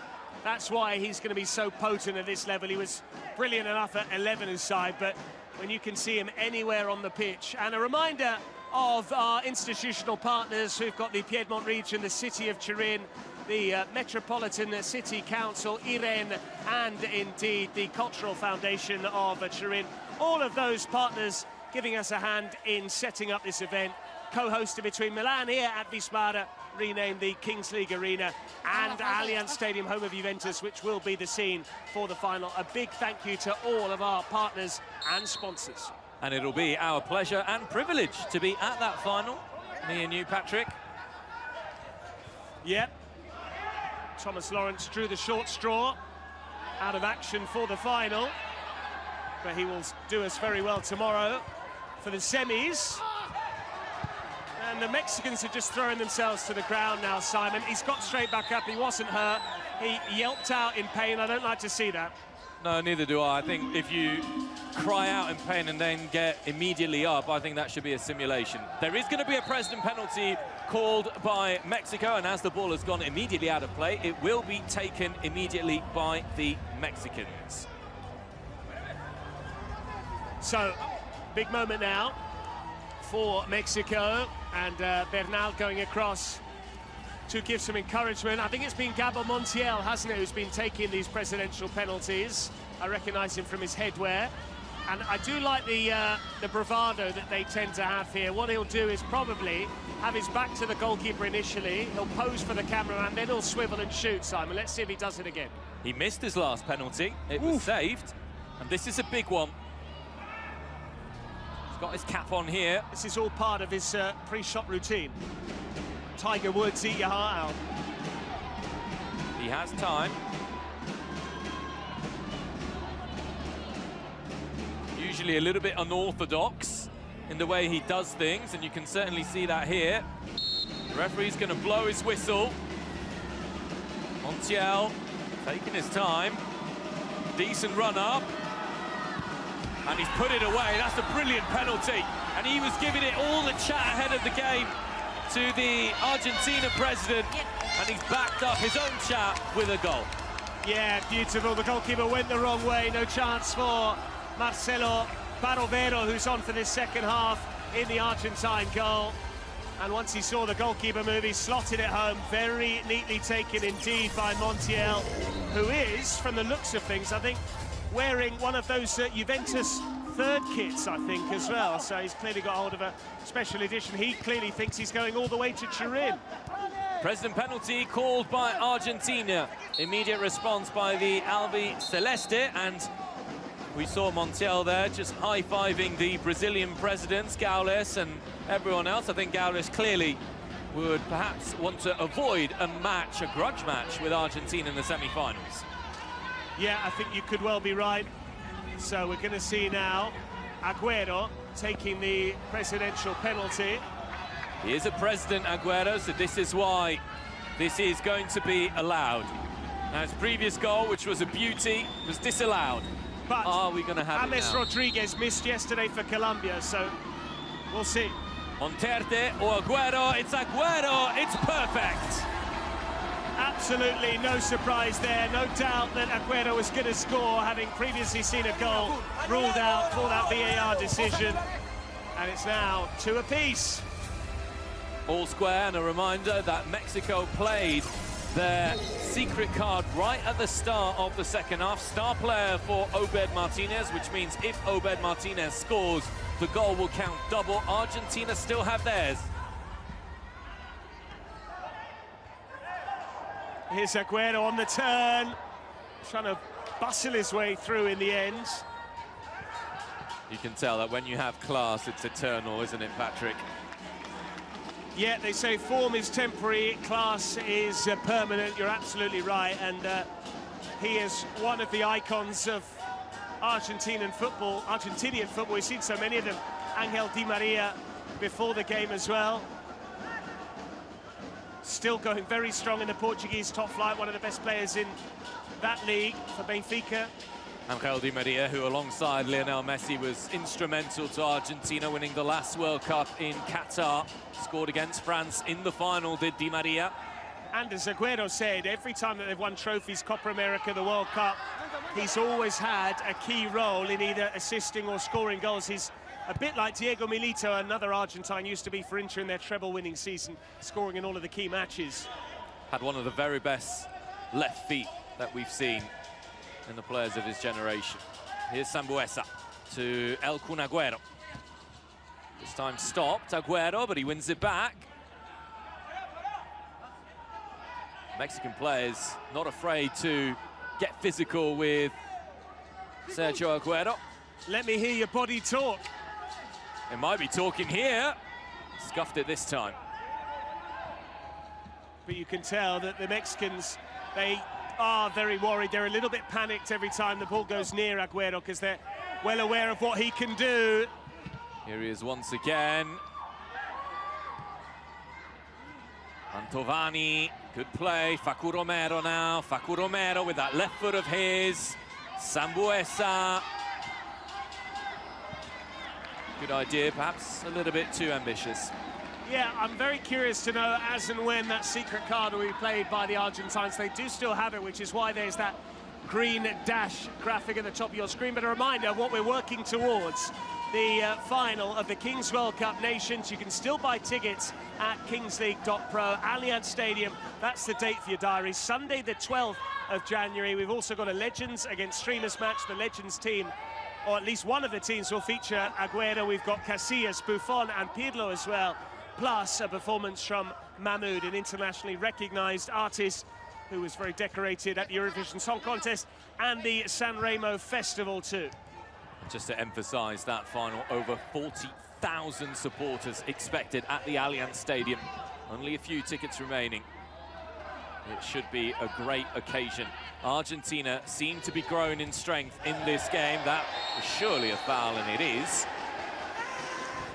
S1: that's why he's going to be so potent at this level. He was brilliant enough at 11's side, but when you can see him anywhere on the pitch. And a reminder of our institutional partners. We've got the Piedmont region, the city of Turin, the Metropolitan City Council, IREN, and indeed the Cultural Foundation of Turin. All of those partners giving us a hand in setting up this event, co-hosted between Milan here at Wiesbaden, renamed the Kings League Arena, and Allianz Stadium, home of Juventus, which will be the scene for the final. A big thank you to all of our partners and sponsors.
S2: And it'll be our pleasure and privilege to be at that final. Me and you, Patrick.
S1: Yep. Thomas Lawrence drew the short straw, out of action for the final, but he will do us very well tomorrow for the semis. And the Mexicans are just throwing themselves to the ground now, Simon. He's got straight back up. He wasn't hurt. He yelped out in pain. I don't like to see that.
S2: No, neither do I. I think if you cry out in pain and then get immediately up, I think that should be a simulation. There is going to be a President penalty called by Mexico, and as the ball has gone immediately out of play, it will be taken immediately by the Mexicans.
S1: So, big moment now for Mexico, and Bernal going across to give some encouragement. I think it's been Gabo Montiel, hasn't it, who's been taking these presidential penalties. I recognise him from his headwear. And I do like the bravado that they tend to have here. What he'll do is probably have his back to the goalkeeper initially. He'll pose for the cameraman, then he'll swivel and shoot, Simon. Let's see if he does it again.
S2: He missed his last penalty. It was saved. And this is a big one. He's got his cap on here.
S1: This is all part of his pre-shot routine. Tiger Woods, eat your heart out.
S2: He has time. Usually a little bit unorthodox in the way he does things, and you can certainly see that here. The referee's going to blow his whistle. Montiel taking his time. Decent run up. And he's put it away. That's a brilliant penalty. And he was giving it all the chat ahead of the game to the Argentina president, and he's backed up his own chat with a goal.
S1: Yeah, beautiful. The goalkeeper went the wrong way. No chance for Marcelo Barovero, who's on for this second half in the Argentine goal. And once he saw the goalkeeper move, he slotted it home. Very neatly taken indeed by Montiel, who is, from the looks of things, I think, wearing one of those Juventus third kits, I think, as well. So he's clearly got hold of a special edition. He clearly thinks he's going all the way to Turin.
S2: President penalty called by Argentina. Immediate response by the Albi Celeste, and we saw Montiel there just high-fiving the Brazilian presidents, Gaules and everyone else. I think Gaules clearly would perhaps want to avoid a match, a grudge match with Argentina in the semi-finals.
S1: Yeah, I think you could well be right. So we're going to see now Agüero taking the presidential penalty.
S2: He is a president, Agüero, so this is why this is going to be allowed. Now, his previous goal, which was a beauty, was disallowed.
S1: But
S2: are we going to have
S1: James Rodriguez missed yesterday for Colombia, so we'll see.
S2: Monterte or Agüero, it's Agüero, it's perfect.
S1: Absolutely no surprise there. No doubt that Agüero was going to score, having previously seen a goal ruled out for that VAR decision. And it's now 2 apiece.
S2: All square, and a reminder that Mexico played their secret card right at the start of the second half. Star player for Obed Martinez, which means if Obed Martinez scores, the goal will count double. Argentina still have theirs.
S1: Here's Agüero on the turn, trying to bustle his way through in the end.
S2: You can tell that when you have class, it's eternal, isn't it, Patrick?
S1: Yeah, they say form is temporary, class is permanent. You're absolutely right, and he is one of the icons of Argentinian football. We've seen so many of them. Angel Di Maria before the game as well. Still going very strong in the Portuguese top flight, one of the best players in that league for Benfica.
S2: Angel Di Maria, who alongside Lionel Messi was instrumental to Argentina winning the last World Cup in Qatar. Scored against France in the final, did Di Maria.
S1: And as Agüero said, every time that they've won trophies, Copa America, the World Cup, he's always had a key role in either assisting or scoring goals. He's a bit like Diego Milito, another Argentine, used to be for Inter in their treble-winning season, scoring in all of the key matches.
S2: had one of the very best left feet that we've seen in the players of his generation. Here's Sambueza to El Kun Agüero. This time stopped Agüero, but he wins it back. Mexican players not afraid to get physical with Sergio Agüero.
S1: Let me hear your body talk.
S2: It might be talking here. Scuffed it this time.
S1: But you can tell that the Mexicans, they are very worried. They're a little bit panicked every time the ball goes near Agüero because they're well aware of what he can do.
S2: Here he is once again. Mantovani, good play. Facu Romero now. Facu Romero with that left foot of his. Sambueza. Good idea, perhaps a little bit too ambitious.
S1: Yeah, I'm very curious to know as and when that secret card will be played by the Argentines. They do still have it, which is why there's that green dash graphic at the top of your screen. But a reminder of what we're working towards. The final of the Kings World Cup Nations. You can still buy tickets at kingsleague.pro. Allianz Stadium, that's the date for your diary. Sunday the 12th of January. We've also got a Legends against Streamers match. The Legends team, or at least one of the teams, will feature Agüero. We've got Casillas, Buffon and Pirlo as well. Plus a performance from Mahmoud, an internationally recognised artist who was very decorated at the Eurovision Song Contest and the San Remo Festival too.
S2: Just to emphasise that final, over 40,000 supporters expected at the Allianz Stadium. Only a few tickets remaining. It should be a great occasion. Argentina seem to be growing in strength in this game. That was surely a foul, and it is.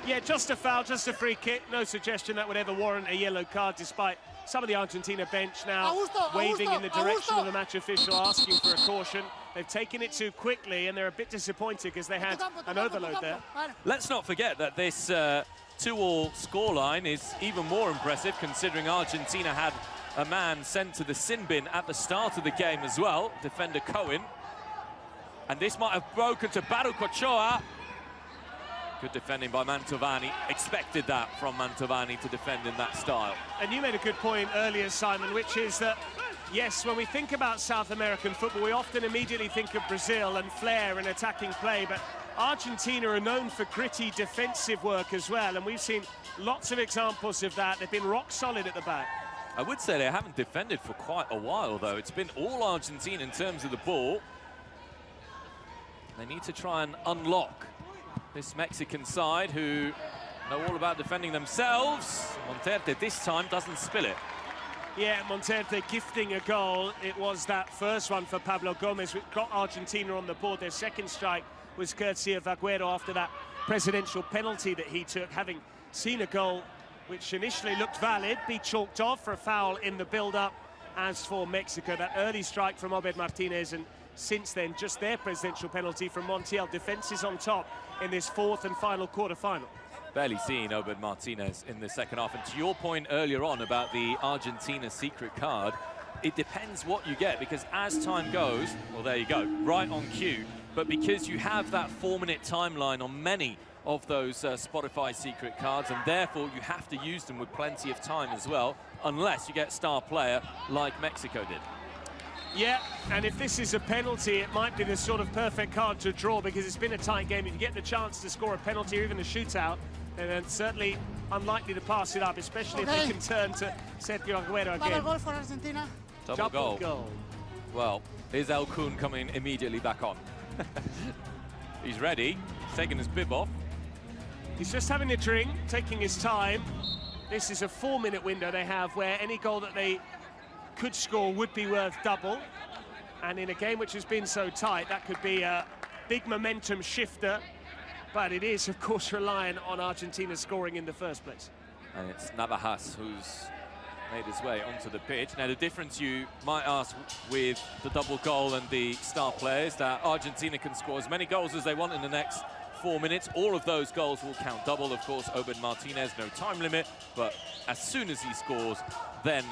S1: Yeah, just a foul, just a free kick. No suggestion that would ever warrant a yellow card, despite some of the Argentina bench now waving in the direction of the match official, asking for a caution. They've taken it too quickly, and they're a bit disappointed because they had an overload there.
S2: Let's not forget that this 2-2 scoreline is even more impressive, considering Argentina had a man sent to the sin bin at the start of the game as well, defender Cohen. And this might have broken to Baruch Ochoa. Good defending by Mantovani. Expected that from Mantovani to defend in that style.
S1: And you made a good point earlier, Simon, which is that, yes, when we think about South American football, we often immediately think of Brazil and flair and attacking play, but Argentina are known for gritty defensive work as well, and we've seen lots of examples of that. They've been rock solid at the back.
S2: I would say they haven't defended for quite a while, though. It's been all Argentina in terms of the ball. They need to try and unlock this Mexican side, who know all about defending themselves. Monterde this time doesn't spill it.
S1: Yeah, Monterde gifting a goal. It was that first one for Pablo Gomez, which got Argentina on the board. Their second strike was courtesy of Agüero after that presidential penalty that he took, having seen a goal which initially looked valid be chalked off for a foul in the build-up. As for Mexico, that early strike from Obed Martinez, and since then just their presidential penalty from Montiel. Defence is on top in this fourth and final quarter-final.
S2: Barely seen Obed Martinez in the second half. And to your point earlier on about the Argentina secret card, it depends what you get, because as time goes, well, there you go, right on cue. But because you have that 4-minute timeline on many of those Spotify secret cards, and therefore you have to use them with plenty of time as well, unless you get star player like Mexico did.
S1: Yeah, and if this is a penalty, it might be the sort of perfect card to draw, because it's been a tight game. If you get the chance to score a penalty or even a shootout, then it's certainly unlikely to pass it up, especially if they can turn to Sergio Agüero again.
S12: Double goal for Argentina.
S2: Double goal. Well, is El Kun coming immediately back on? He's ready. He's taking his bib off.
S1: He's just having a drink, taking his time. This is a 4-minute window they have where any goal that they could score would be worth double. And in a game which has been so tight, that could be a big momentum shifter. But it is, of course, reliant on Argentina scoring in the first place.
S2: And it's Navajas who's made his way onto the pitch. Now, the difference you might ask with the double goal and the star players, that Argentina can score as many goals as they want in the next 4 minutes. All of those goals will count double. Of course, Obed Martinez, no time limit, but as soon as he scores, then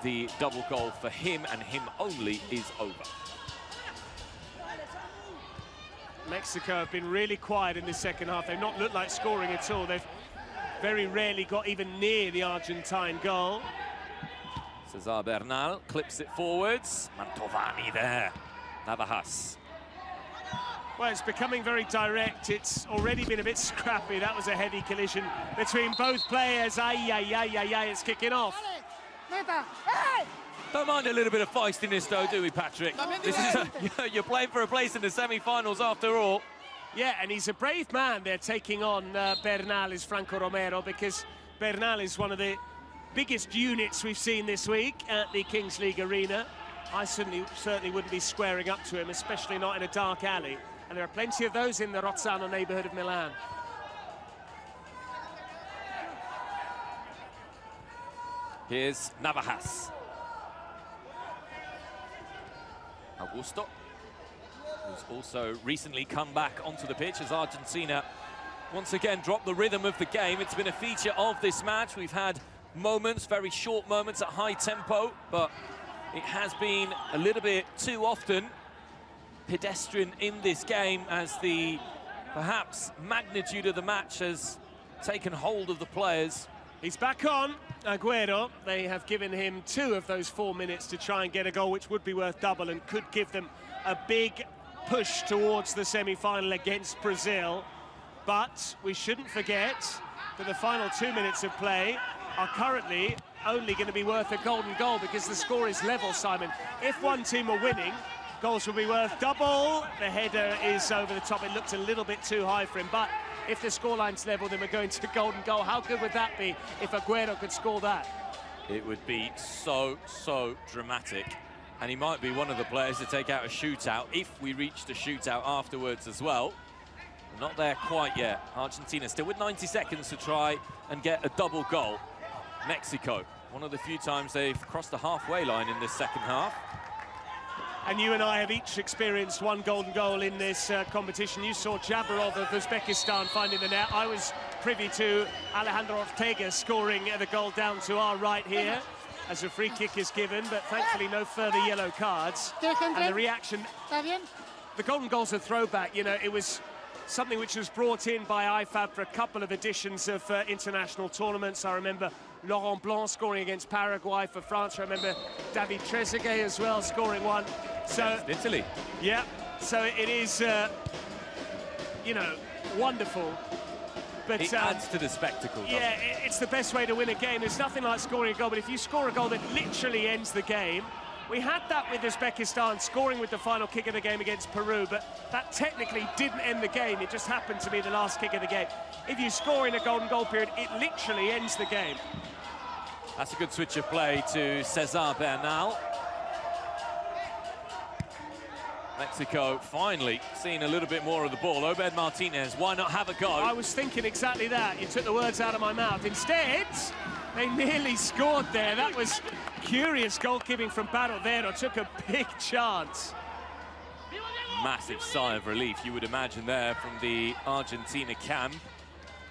S2: the double goal for him and him only is over.
S1: Mexico have been really quiet in the second half. They've not looked like scoring at all. They've very rarely got even near the Argentine goal.
S2: Cesar Bernal clips it forwards. Mantovani there. Navajas.
S1: Well, it's becoming very direct. It's already been a bit scrappy. That was a heavy collision between both players. It's kicking off.
S2: Don't mind a little bit of feistiness, though, do we, Patrick? This is you're playing for a place in the semi-finals after all.
S1: Yeah, and he's a brave man. They're taking on Bernal, is Franco Romero, because Bernal is one of the biggest units we've seen this week at the Kings League Arena. I certainly wouldn't be squaring up to him, especially not in a dark alley. And there are plenty of those in the Rozzano neighbourhood of Milan.
S2: Here's Navajas. Augusto, who's also recently come back onto the pitch as Argentina once again dropped the rhythm of the game. It's been a feature of this match. We've had moments, very short moments at high tempo, but it has been a little bit too often pedestrian in this game as the perhaps magnitude of the match has taken hold of the players.
S1: He's back on, Agüero. They have given him 2 of those 4 minutes to try and get a goal, which would be worth double and could give them a big push towards the semi-final against Brazil. But we shouldn't forget that the final 2 minutes of play are currently only going to be worth a golden goal because the score is level, Simon. If one team are winning, goals will be worth double. The header is over the top. It looked a little bit too high for him, but if the scoreline's level, then we're going to golden goal. How good would that be if Agüero could score that?
S2: It would be so dramatic. And he might be one of the players to take out a shootout if we reach the shootout afterwards as well. Not there quite yet. Argentina still with 90 seconds to try and get a double goal. Mexico, one of the few times they've crossed the halfway line in this second half.
S1: And you and I have each experienced one golden goal in this competition. You saw Jabarov of Uzbekistan finding the net. I was privy to Alejandro Ortega scoring the goal down to our right here as a free kick is given, but thankfully no further yellow cards. And the reaction, the golden goal's a throwback. You know, it was something which was brought in by IFAB for a couple of editions of international tournaments. I remember Laurent Blanc scoring against Paraguay for France. I remember David Trezeguet as well scoring one. So
S2: Italy.
S1: Yeah, so it is, you know, wonderful. But
S2: it adds to the spectacle.
S1: Yeah, it's the best way to win a game. There's nothing like scoring a goal, but if you score a goal that literally ends the game, we had that with Uzbekistan scoring with the final kick of the game against Peru, but that technically didn't end the game. It just happened to be the last kick of the game. If you score in a golden goal period, it literally ends the game.
S2: That's a good switch of play to Cesar Bernal. Mexico finally seeing a little bit more of the ball. Obed Martinez, why not have a go?
S1: I was thinking exactly that. You took the words out of my mouth. Instead, they nearly scored there. That was curious goalkeeping from Barovero. Took a big chance.
S2: Massive sigh of relief, you would imagine, there from the Argentina camp.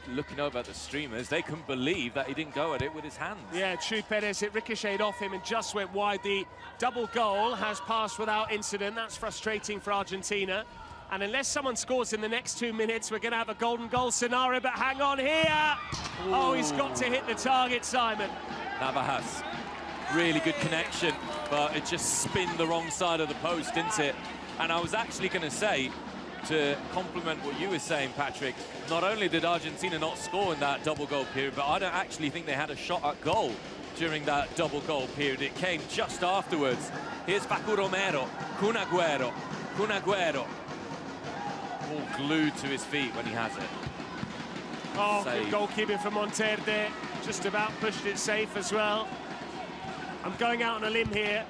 S2: Looking over at the streamers, they couldn't believe that he didn't go at it with his hands.
S1: Yeah, Chuy Perez, it ricocheted off him and just went wide. The double goal has passed without incident. That's frustrating for Argentina. And unless someone scores in the next 2 minutes, we're going to have a golden goal scenario. But hang on here. Ooh. Oh, he's got to hit the target, Simon.
S2: Navajas, really good connection, but it just spinned the wrong side of the post, didn't it? And I was actually going to say, to complement what you were saying, Patrick, not only did Argentina not score in that double goal period, but I don't actually think they had a shot at goal during that double goal period. It came just afterwards. Here's Facu Romero, Kun Agüero, all glued to his feet when he has it.
S1: Oh, good goalkeeping from Monterde, just about pushed it safe as well. I'm going out on a limb here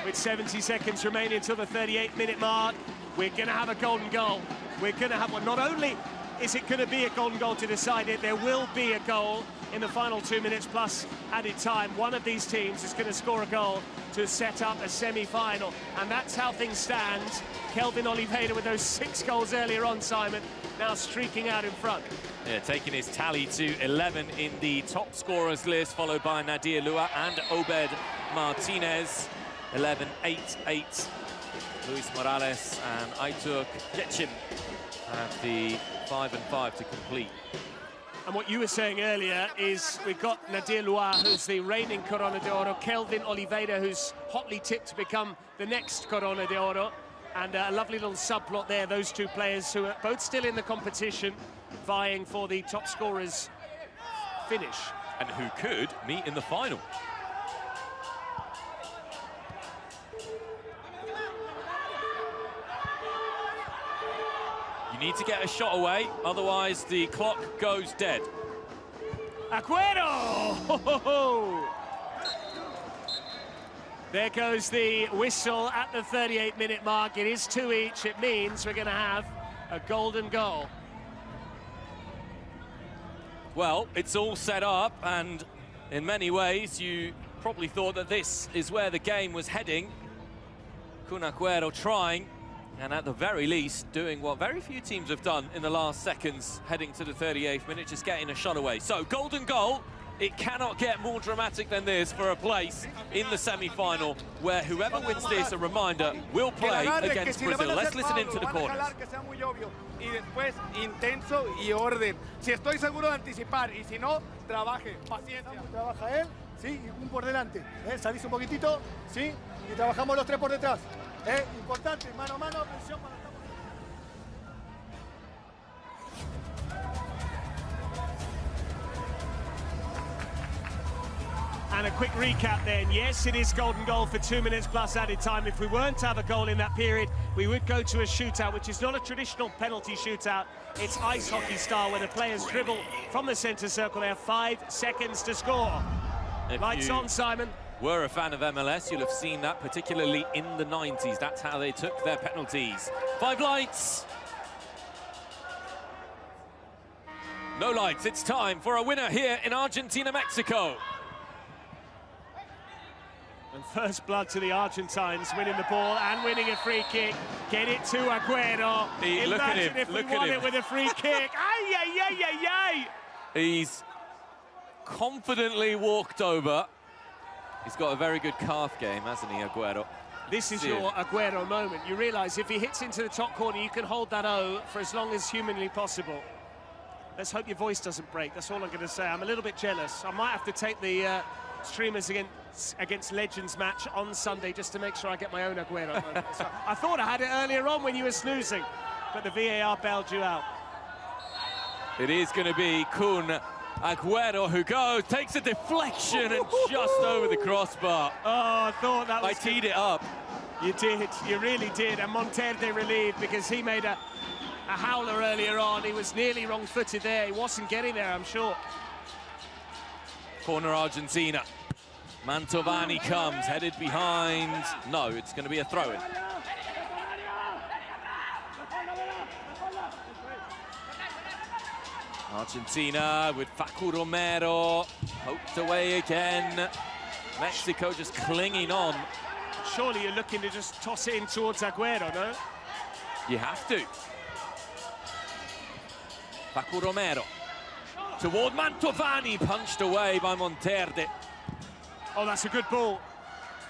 S1: with 70 seconds remaining until the 38-minute mark. We're going to have a golden goal. We're going to have one. Not only is it going to be a golden goal to decide it, there will be a goal in the final 2 minutes plus added time. One of these teams is going to score a goal to set up a semi-final. And that's how things stand. Kelvin Oliveira with those 6 goals earlier on, Simon, now streaking out in front.
S2: Yeah, taking his tally to 11 in the top scorers list, followed by Nadir Lua and Obed Martinez. 11, 8, 8. Luis Morales and Aitur Yetchin have the 5 and 5 to complete.
S1: And what you were saying earlier is we've got Nadir Loire, who's the reigning Corona de Oro, Kelvin Oliveira, who's hotly tipped to become the next Corona de Oro, and a lovely little subplot there, those two players who are both still in the competition, vying for the top scorer's finish.
S2: And who could meet in the final. You need to get a shot away, otherwise the clock goes dead.
S1: Agüero! There goes the whistle at the 38-minute mark. It is 2 each. It means we're going to have a golden goal.
S2: Well, it's all set up, and in many ways you probably thought that this is where the game was heading. Kun Agüero trying, and at the very least doing what very few teams have done in the last seconds, heading to the 38th minute, just getting a shot away. So, golden goal. It cannot get more dramatic than this for a place in the semi-final, where whoever wins this, a reminder, will play against Brazil. Let's listen into the corners.
S12: Y después intenso y orden. Si estoy seguro de anticipar y si no, trabaje, paciencia.
S5: Trabaja él, sí, y un por delante. Salís un poquitito, sí, y trabajamos los tres por detrás. Importante, mano a mano, presión para...
S1: And a quick recap then. Yes, it is golden goal for 2 minutes plus added time. If we weren't to have a goal in that period, we would go to a shootout, which is not a traditional penalty shootout. It's ice hockey style, where the players dribble from the centre circle. They have 5 seconds to score. Lights on, Simon.
S2: Were a fan of MLS, you'll have seen that, particularly in the 90s. That's how they took their penalties. 5 lights. No lights. It's time for a winner here in Argentina, Mexico.
S1: And first blood to the Argentines, winning the ball and winning a free kick. Get it to Agüero.
S2: Look at him,
S1: if we
S2: look at
S1: won
S2: him.
S1: it with a free kick. Ay, ay, ay, ay, ay.
S2: He's confidently walked over. He's got a very good calf game, hasn't he, Agüero?
S1: This is your Agüero moment. You realise if he hits into the top corner, you can hold that O for as long as humanly possible. Let's hope your voice doesn't break. That's all I'm going to say. I'm a little bit jealous. I might have to take the streamers against Legends match on Sunday just to make sure I get my own Agüero moment. So I thought I had it earlier on when you were snoozing, but the VAR bailed you out.
S2: It is going to be Kun Agüero who goes, takes a deflection and just over the crossbar.
S1: Oh, I thought that was...
S2: I teed it up.
S1: You did, you really did. And Monterde relieved because he made a howler earlier on. He was nearly wrong-footed there. He wasn't getting there, I'm sure.
S2: Corner Argentina. Mantovani comes, headed behind. No, it's going to be a throw-in. Argentina with Facu Romero, poked away again. Mexico just clinging on.
S1: Surely you're looking to just toss it in towards Agüero, no?
S2: You have to. Facu Romero toward Mantovani, punched away by Monterde.
S1: Oh, that's a good ball.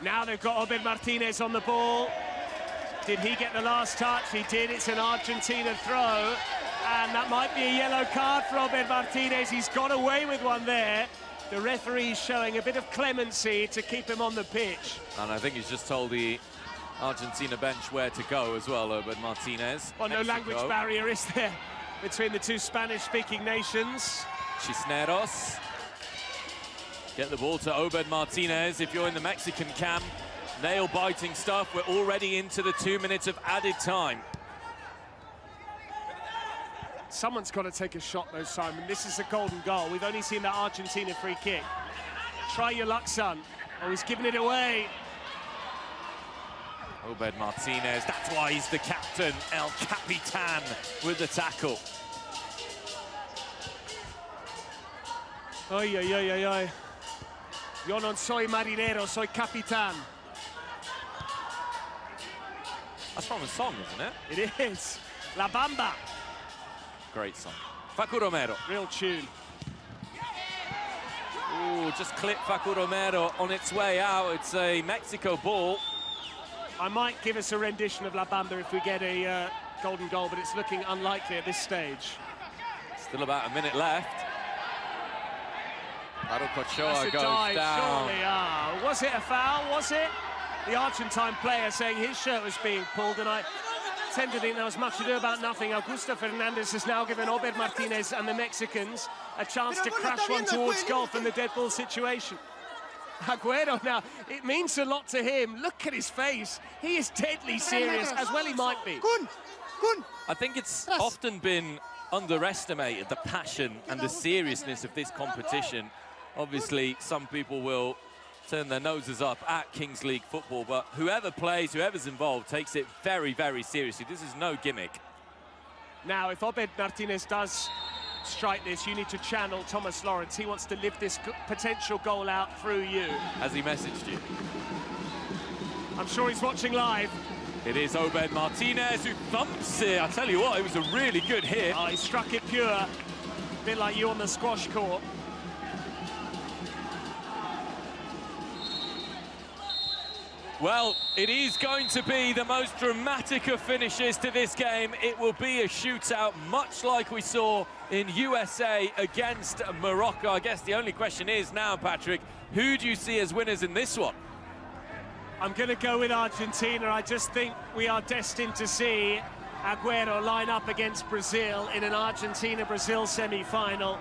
S1: Now they've got Obed Martinez on the ball. Did he get the last touch? He did. It's an Argentina throw. And that might be a yellow card for Obed Martinez. He's got away with one there. The referee's showing a bit of clemency to keep him on the pitch.
S2: And I think he's just told the Argentina bench where to go as well, Obed Martinez.
S1: Well, no language barrier, is there, between the two Spanish-speaking nations?
S2: Cisneros. Get the ball to Obed Martinez. If you're in the Mexican camp, nail-biting stuff. We're already into the 2 minutes of added time.
S1: Someone's got to take a shot, though, Simon. This is a golden goal. We've only seen that Argentina free kick. Try your luck, son. Oh, he's giving it away.
S2: Obed Martinez, that's why he's the captain. El Capitan with the tackle.
S1: Ay, ay, ay, ay, ay. Yo no soy marinero, soy capitán.
S2: That's from a song, isn't it?
S1: It is. La Bamba.
S2: Great song. Facu Romero.
S1: Real tune.
S2: Ooh, just clipped Facu Romero on its way out. It's a Mexico ball.
S1: I might give us a rendition of La Bamba if we get a golden goal, but it's looking unlikely at this stage.
S2: Still about a minute left. Arocochoa goes
S1: dive,
S2: down.
S1: Surely, was it a foul, was it? The Argentine player saying his shirt was being pulled, and I tend to think there was much to do about nothing. Augusto Fernandez has now given Obed Martinez and the Mexicans a chance to crash one towards goal from the dead ball situation. Agüero now, it means a lot to him. Look at his face. He is deadly serious, as well he might be.
S2: I think it's often been underestimated, the passion and the seriousness of this competition. Obviously, some people will turn their noses up at Kings League football, but whoever plays, whoever's involved, takes it very, very seriously. This is no gimmick.
S1: Now, if Obed Martinez does strike this, you need to channel Thomas Lawrence. He wants to live this potential goal out through you.
S2: Has he messaged you?
S1: I'm sure he's watching live.
S2: It is Obed Martinez who thumps it. I tell you what, it was a really good hit.
S1: Oh, he struck it pure. A bit like you on the squash court.
S2: Well, it is going to be the most dramatic of finishes to this game. It will be a shootout, much like we saw in USA against Morocco. I guess the only question is now, Patrick, who do you see as winners in this one?
S1: I'm going to go with Argentina. I just think we are destined to see Agüero line up against Brazil in an Argentina-Brazil semi-final.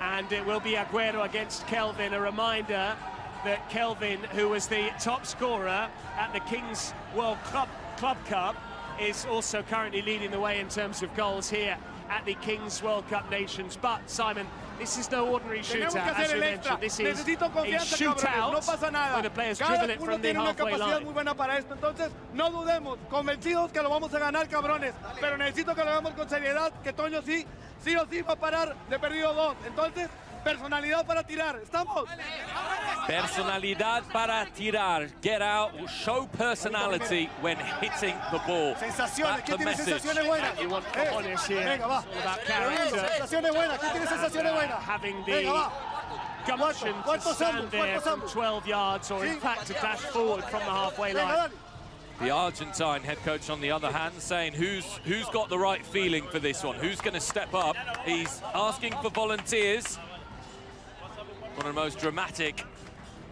S1: And it will be Agüero against Kelvin. A reminder that Kelvin, who was the top scorer at the Kings World Club Cup, is also currently leading the way in terms of goals here at the Kings World Cup Nations. But, Simon, this is no ordinary shootout, as we mentioned. This is a shootout where the players dribble it from the halfway line.
S12: Muy buena para esto. Entonces, no dudemos, convencidos que lo vamos a ganar, cabrones. Pero necesito que lo hagamos con seriedad, que Toño sí o sí va a parar de perdido 2. Entonces, personalidad para tirar. ¿Estamos?
S2: Personalidad para tirar. Get out, show personality when hitting the ball.
S5: Sensaciones. ¿Quién tiene sensaciones buenas?
S1: You want honest here.
S5: Venga, va.
S1: It's all about character.
S5: Sensaciones buenas. ¿Quién tiene sensaciones buenas?
S1: Having the gumption to stand there from 12 yards, or in fact to dash forward from the halfway line.
S2: The Argentine head coach, on the other hand, saying who's got the right feeling for this one, who's going to step up. He's asking for volunteers. One of the most dramatic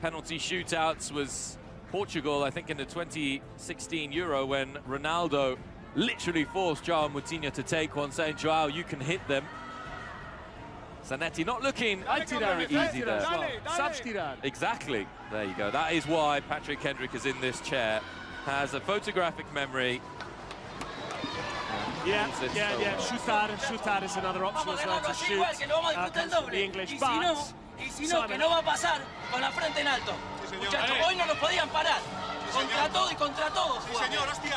S2: penalty shootouts was Portugal, I think, in the 2016 Euro, when Ronaldo literally forced João Moutinho to take one, saying, João, you can hit them. Zanetti not looking easy there. Exactly. There you go. That is why Patrick Kendrick is in this chair. Has a photographic memory.
S1: Yeah. Shootout is another option as well to shoot. The English, but
S13: Y si no, que no va a pasar con la frente en alto. Muchachos, hoy no nos podían parar. Contra todo y contra todos.
S11: Sí, señor, hostia.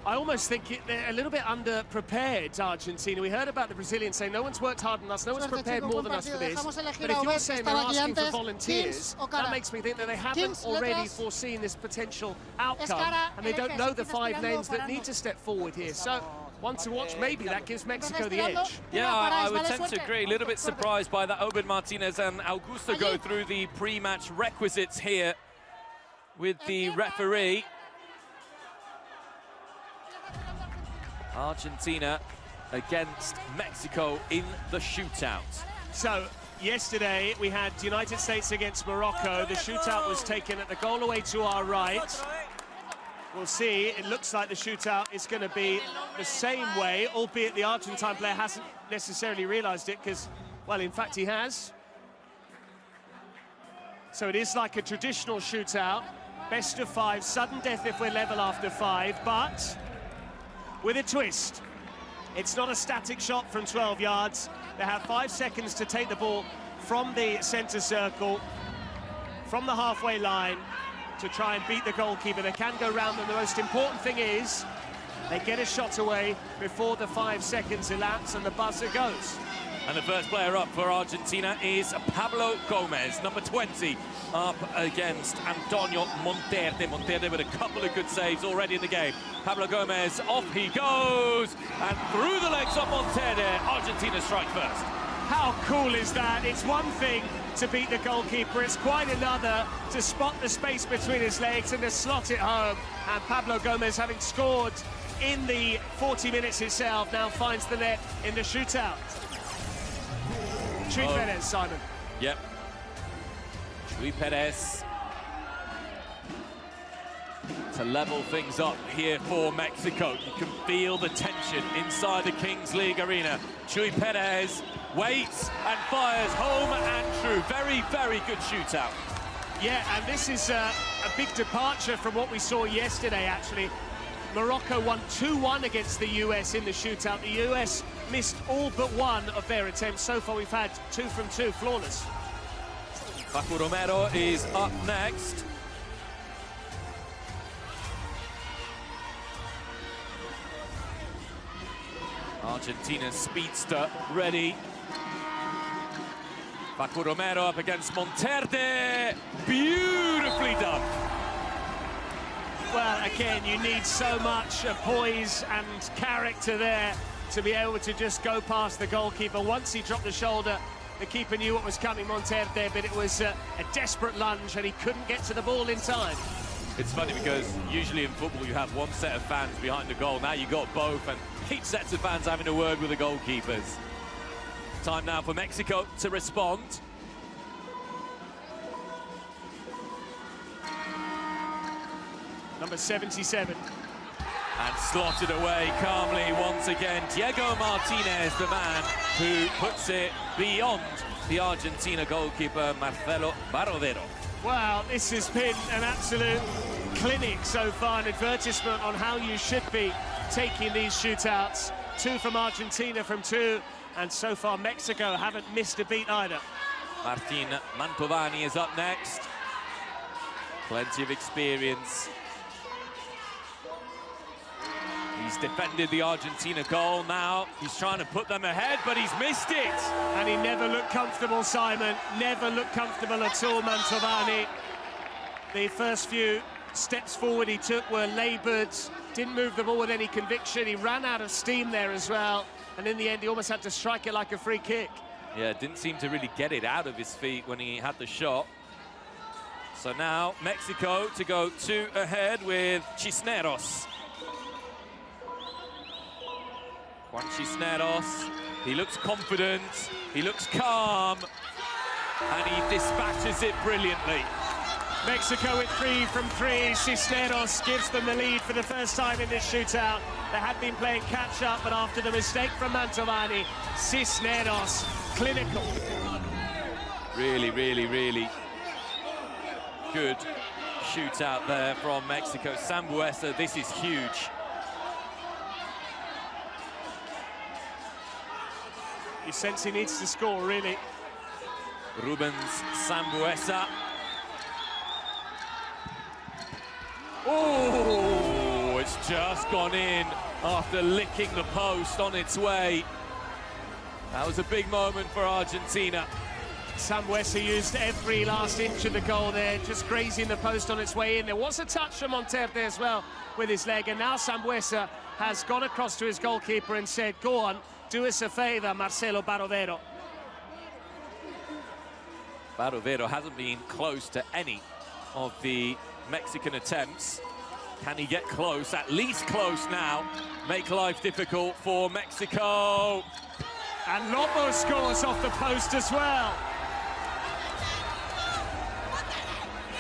S1: I almost think they're a little bit under-prepared, Argentina. We heard about the Brazilians saying no one's worked harder than us, no one's prepared more than us for this. But if you're saying they're asking for volunteers, that makes me think that they haven't already foreseen this potential outcome, and they don't know the 5 names that need to step forward here. So, one to watch, maybe that gives Mexico the edge.
S2: Yeah, I would tend to agree. A little bit surprised by that. Obed Martinez and Augusto go through the pre-match requisites here with the referee. Argentina against Mexico in the shootout.
S1: So, yesterday we had the United States against Morocco. The shootout was taken at the goal away to our right. We'll see. It looks like the shootout is going to be the same way, albeit the Argentine player hasn't necessarily realised it, because, well, in fact, he has. So it is like a traditional shootout. Best of 5, sudden death if we're level after 5, but with a twist. It's not a static shot from 12 yards. They have 5 seconds to take the ball from the centre circle, from the halfway line, to try and beat the goalkeeper. They can go round them. The most important thing is they get a shot away before the 5 seconds elapse and the buzzer goes.
S2: And the first player up for Argentina is Pablo Gomez, number 20, up against Antonio Monterde. Monterde with a couple of good saves already in the game. Pablo Gomez, off he goes, and through the legs of Monterde, Argentina strike first.
S1: How cool is that? It's one thing to beat the goalkeeper. It's quite another to spot the space between his legs and to slot it home. And Pablo Gomez, having scored in the 40 minutes itself, now finds the net in the shootout. Chuy Perez, Simon.
S2: Yep. Chuy Perez to level things up here for Mexico. You can feel the tension inside the Kings League arena. Chuy Perez waits and fires home and true. Very, very good shootout.
S1: Yeah, and this is a big departure from what we saw yesterday, actually. Morocco won 2-1 against the US in the shootout. The US missed all but one of their attempts. So far, we've had 2 from 2, flawless.
S2: Paco Romero is up next. Argentina's speedster ready. Paco Romero up against Monterde. Beautifully done.
S1: Well, again, you need so much poise and character there to be able to just go past the goalkeeper. Once he dropped the shoulder, the keeper knew what was coming, Monterde, but it was a desperate lunge and he couldn't get to the ball in time.
S2: It's funny because usually in football you have one set of fans behind the goal. Now you've got both, and 8 sets of fans having a word with the goalkeepers. Time now for Mexico to respond.
S1: Number 77.
S2: And slotted away calmly once again. Diego Martinez, the man who puts it beyond the Argentina goalkeeper, Marcelo Barovero.
S1: Wow, this has been an absolute clinic so far, an advertisement on how you should be taking these shootouts. 2 from Argentina from 2, and so far Mexico haven't missed a beat either.
S2: Martin Mantovani is up next. Plenty of experience. He's defended the Argentina goal. Now he's trying to put them ahead, but he's missed it.
S1: And he never looked comfortable, Simon. Never looked comfortable at all, Mantovani. The first few steps forward he took were laboured. Didn't move the ball with any conviction. He ran out of steam there as well. And in the end, he almost had to strike it like a free kick.
S2: Yeah, didn't seem to really get it out of his feet when he had the shot. So now Mexico to go 2 ahead with Cisneros. Juan Cisneros, he looks confident, he looks calm, and he dispatches it brilliantly.
S1: Mexico with 3 from 3. Cisneros gives them the lead for the first time in this shootout. They had been playing catch-up, but after the mistake from Mantovani, Cisneros, clinical.
S2: Really, really, really good shootout there from Mexico. Sambueza, this is huge.
S1: You sense he needs to score, really.
S2: Rubens Sambueza. Oh, it's just gone in after licking the post on its way. That was a big moment for Argentina.
S1: Sambueza used every last inch of the goal there, just grazing the post on its way in. There was a touch from Monterde as well with his leg, and now Sambueza has gone across to his goalkeeper and said, go on, do us a favour, Marcelo Barovero.
S2: Barovero hasn't been close to any of the Mexican attempts. Can he get close? At least close now. Make life difficult for Mexico.
S1: And Lobo scores off the post as well.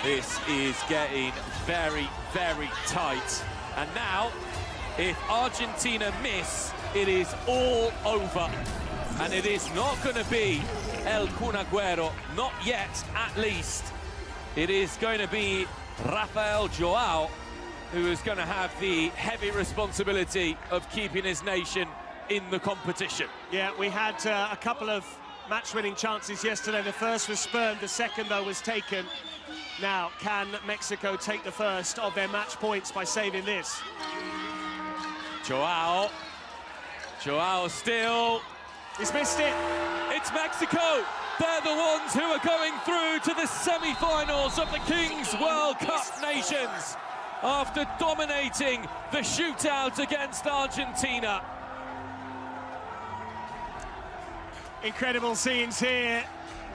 S2: This is getting very, very tight. And now, if Argentina miss, it is all over. And it is not going to be El Kun Agüero, not yet, at least. It is going to be Rafael Joao, who is going to have the heavy responsibility of keeping his nation in the competition.
S1: Yeah, we had a couple of match-winning chances yesterday. The first was spurned, the second, though, was taken. Now, can Mexico take the first of their match points by saving this?
S2: Joao still.
S1: He's missed it.
S2: It's Mexico. They're the ones who are going through to the semi-finals of the Kings World Cup Nations after dominating the shootout against Argentina.
S1: Incredible scenes here.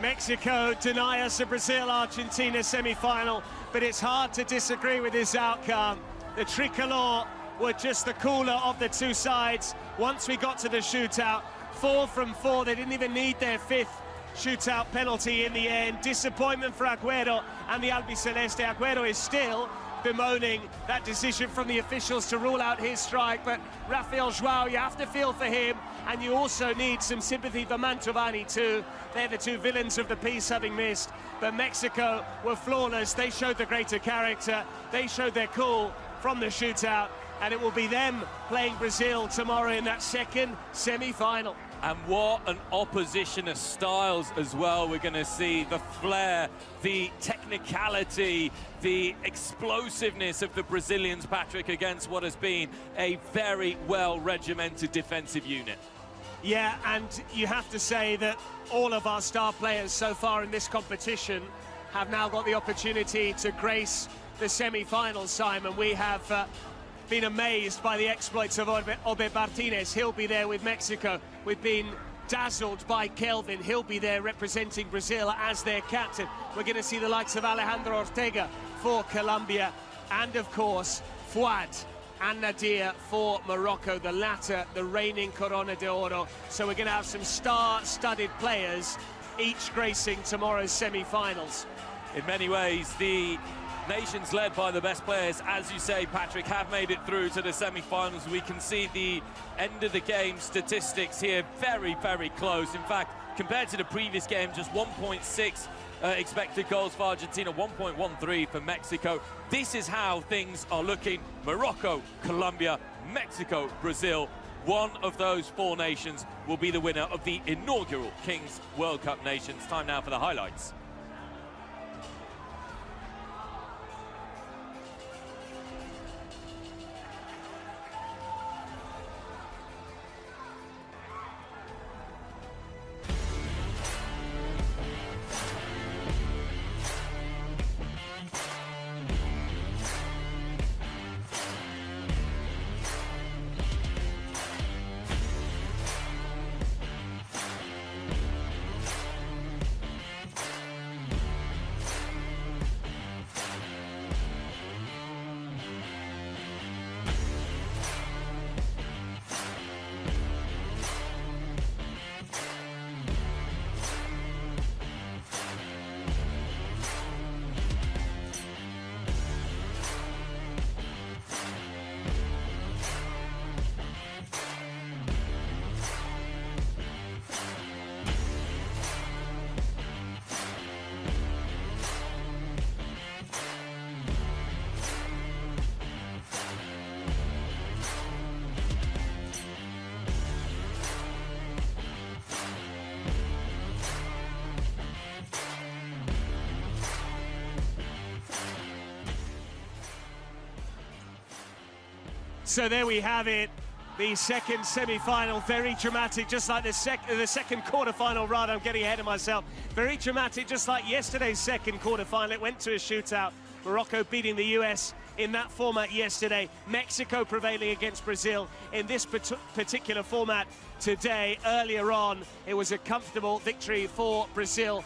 S1: Mexico deny us a Brazil-Argentina semi-final, but it's hard to disagree with this outcome. The tricolor were just the cooler of the two sides. Once we got to the shootout, 4 from 4, they didn't even need their 5th shootout penalty in the end. Disappointment for Agüero and the Albiceleste. Agüero is still bemoaning that decision from the officials to rule out his strike, but Rafael João, you have to feel for him, and you also need some sympathy for Mantovani too. They're the two villains of the piece, having missed, but Mexico were flawless. They showed the greater character, they showed their cool from the shootout, and it will be them playing Brazil tomorrow in that second semi-final.
S2: And what an opposition of styles as well. We're going to see the flair, the technicality, the explosiveness of the Brazilians, Patrick, against what has been a very well-regimented defensive unit.
S1: Yeah, and you have to say that all of our star players so far in this competition have now got the opportunity to grace the semi-finals, Simon. We have been amazed by the exploits of Obe Martinez. He'll be there with Mexico. We've been dazzled by Kelvin. He'll be there representing Brazil as their captain. We're going to see the likes of Alejandro Ortega for Colombia, and of course Fuad and Nadir for Morocco, the latter the reigning Corona de Oro. So we're going to have some star-studded players, each gracing tomorrow's semi-finals.
S2: In many ways, the nations led by the best players, as you say, Patrick, have made it through to the semi-finals. We can see the end of the game statistics here very, very close. In fact, compared to the previous game, just 1.6 expected goals for Argentina, 1.13 for Mexico. This is how things are looking. Morocco, Colombia, Mexico, Brazil. One of those 4 nations will be the winner of the inaugural Kings World Cup Nations. Time now for the highlights.
S1: So there we have it, the second semi-final, very dramatic, just like the second quarter-final, rather, I'm getting ahead of myself. Very dramatic, just like yesterday's second quarter-final. It went to a shootout. Morocco beating the US in that format yesterday. Mexico prevailing against Brazil in this particular format today. Earlier on, it was a comfortable victory for Brazil.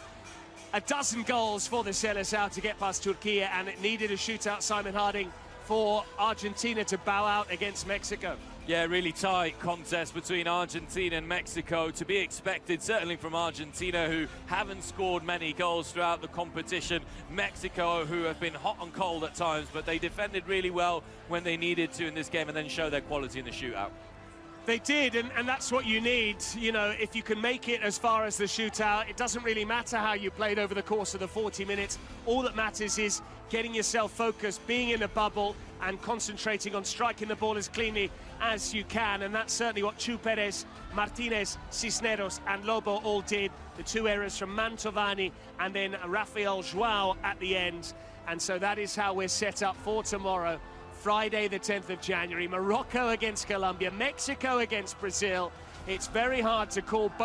S1: A dozen goals for the Seleção to get past Turkey, and it needed a shootout, Simon Harding, for Argentina to bow out against Mexico.
S2: Yeah, really tight contest between Argentina and Mexico, to be expected certainly from Argentina, who haven't scored many goals throughout the competition. Mexico, who have been hot and cold at times, but they defended really well when they needed to in this game and then show their quality in the shootout.
S1: They did, and that's what you need. You know, if you can make it as far as the shootout, it doesn't really matter how you played over the course of the 40 minutes. All that matters is getting yourself focused, being in a bubble, and concentrating on striking the ball as cleanly as you can. And that's certainly what Chu Perez, Martinez, Cisneros, and Lobo all did. The 2 errors from Mantovani and then Rafael João at the end. And so that is how we're set up for tomorrow. Friday, the 10th of January, Morocco against Colombia, Mexico against Brazil. It's very hard to call both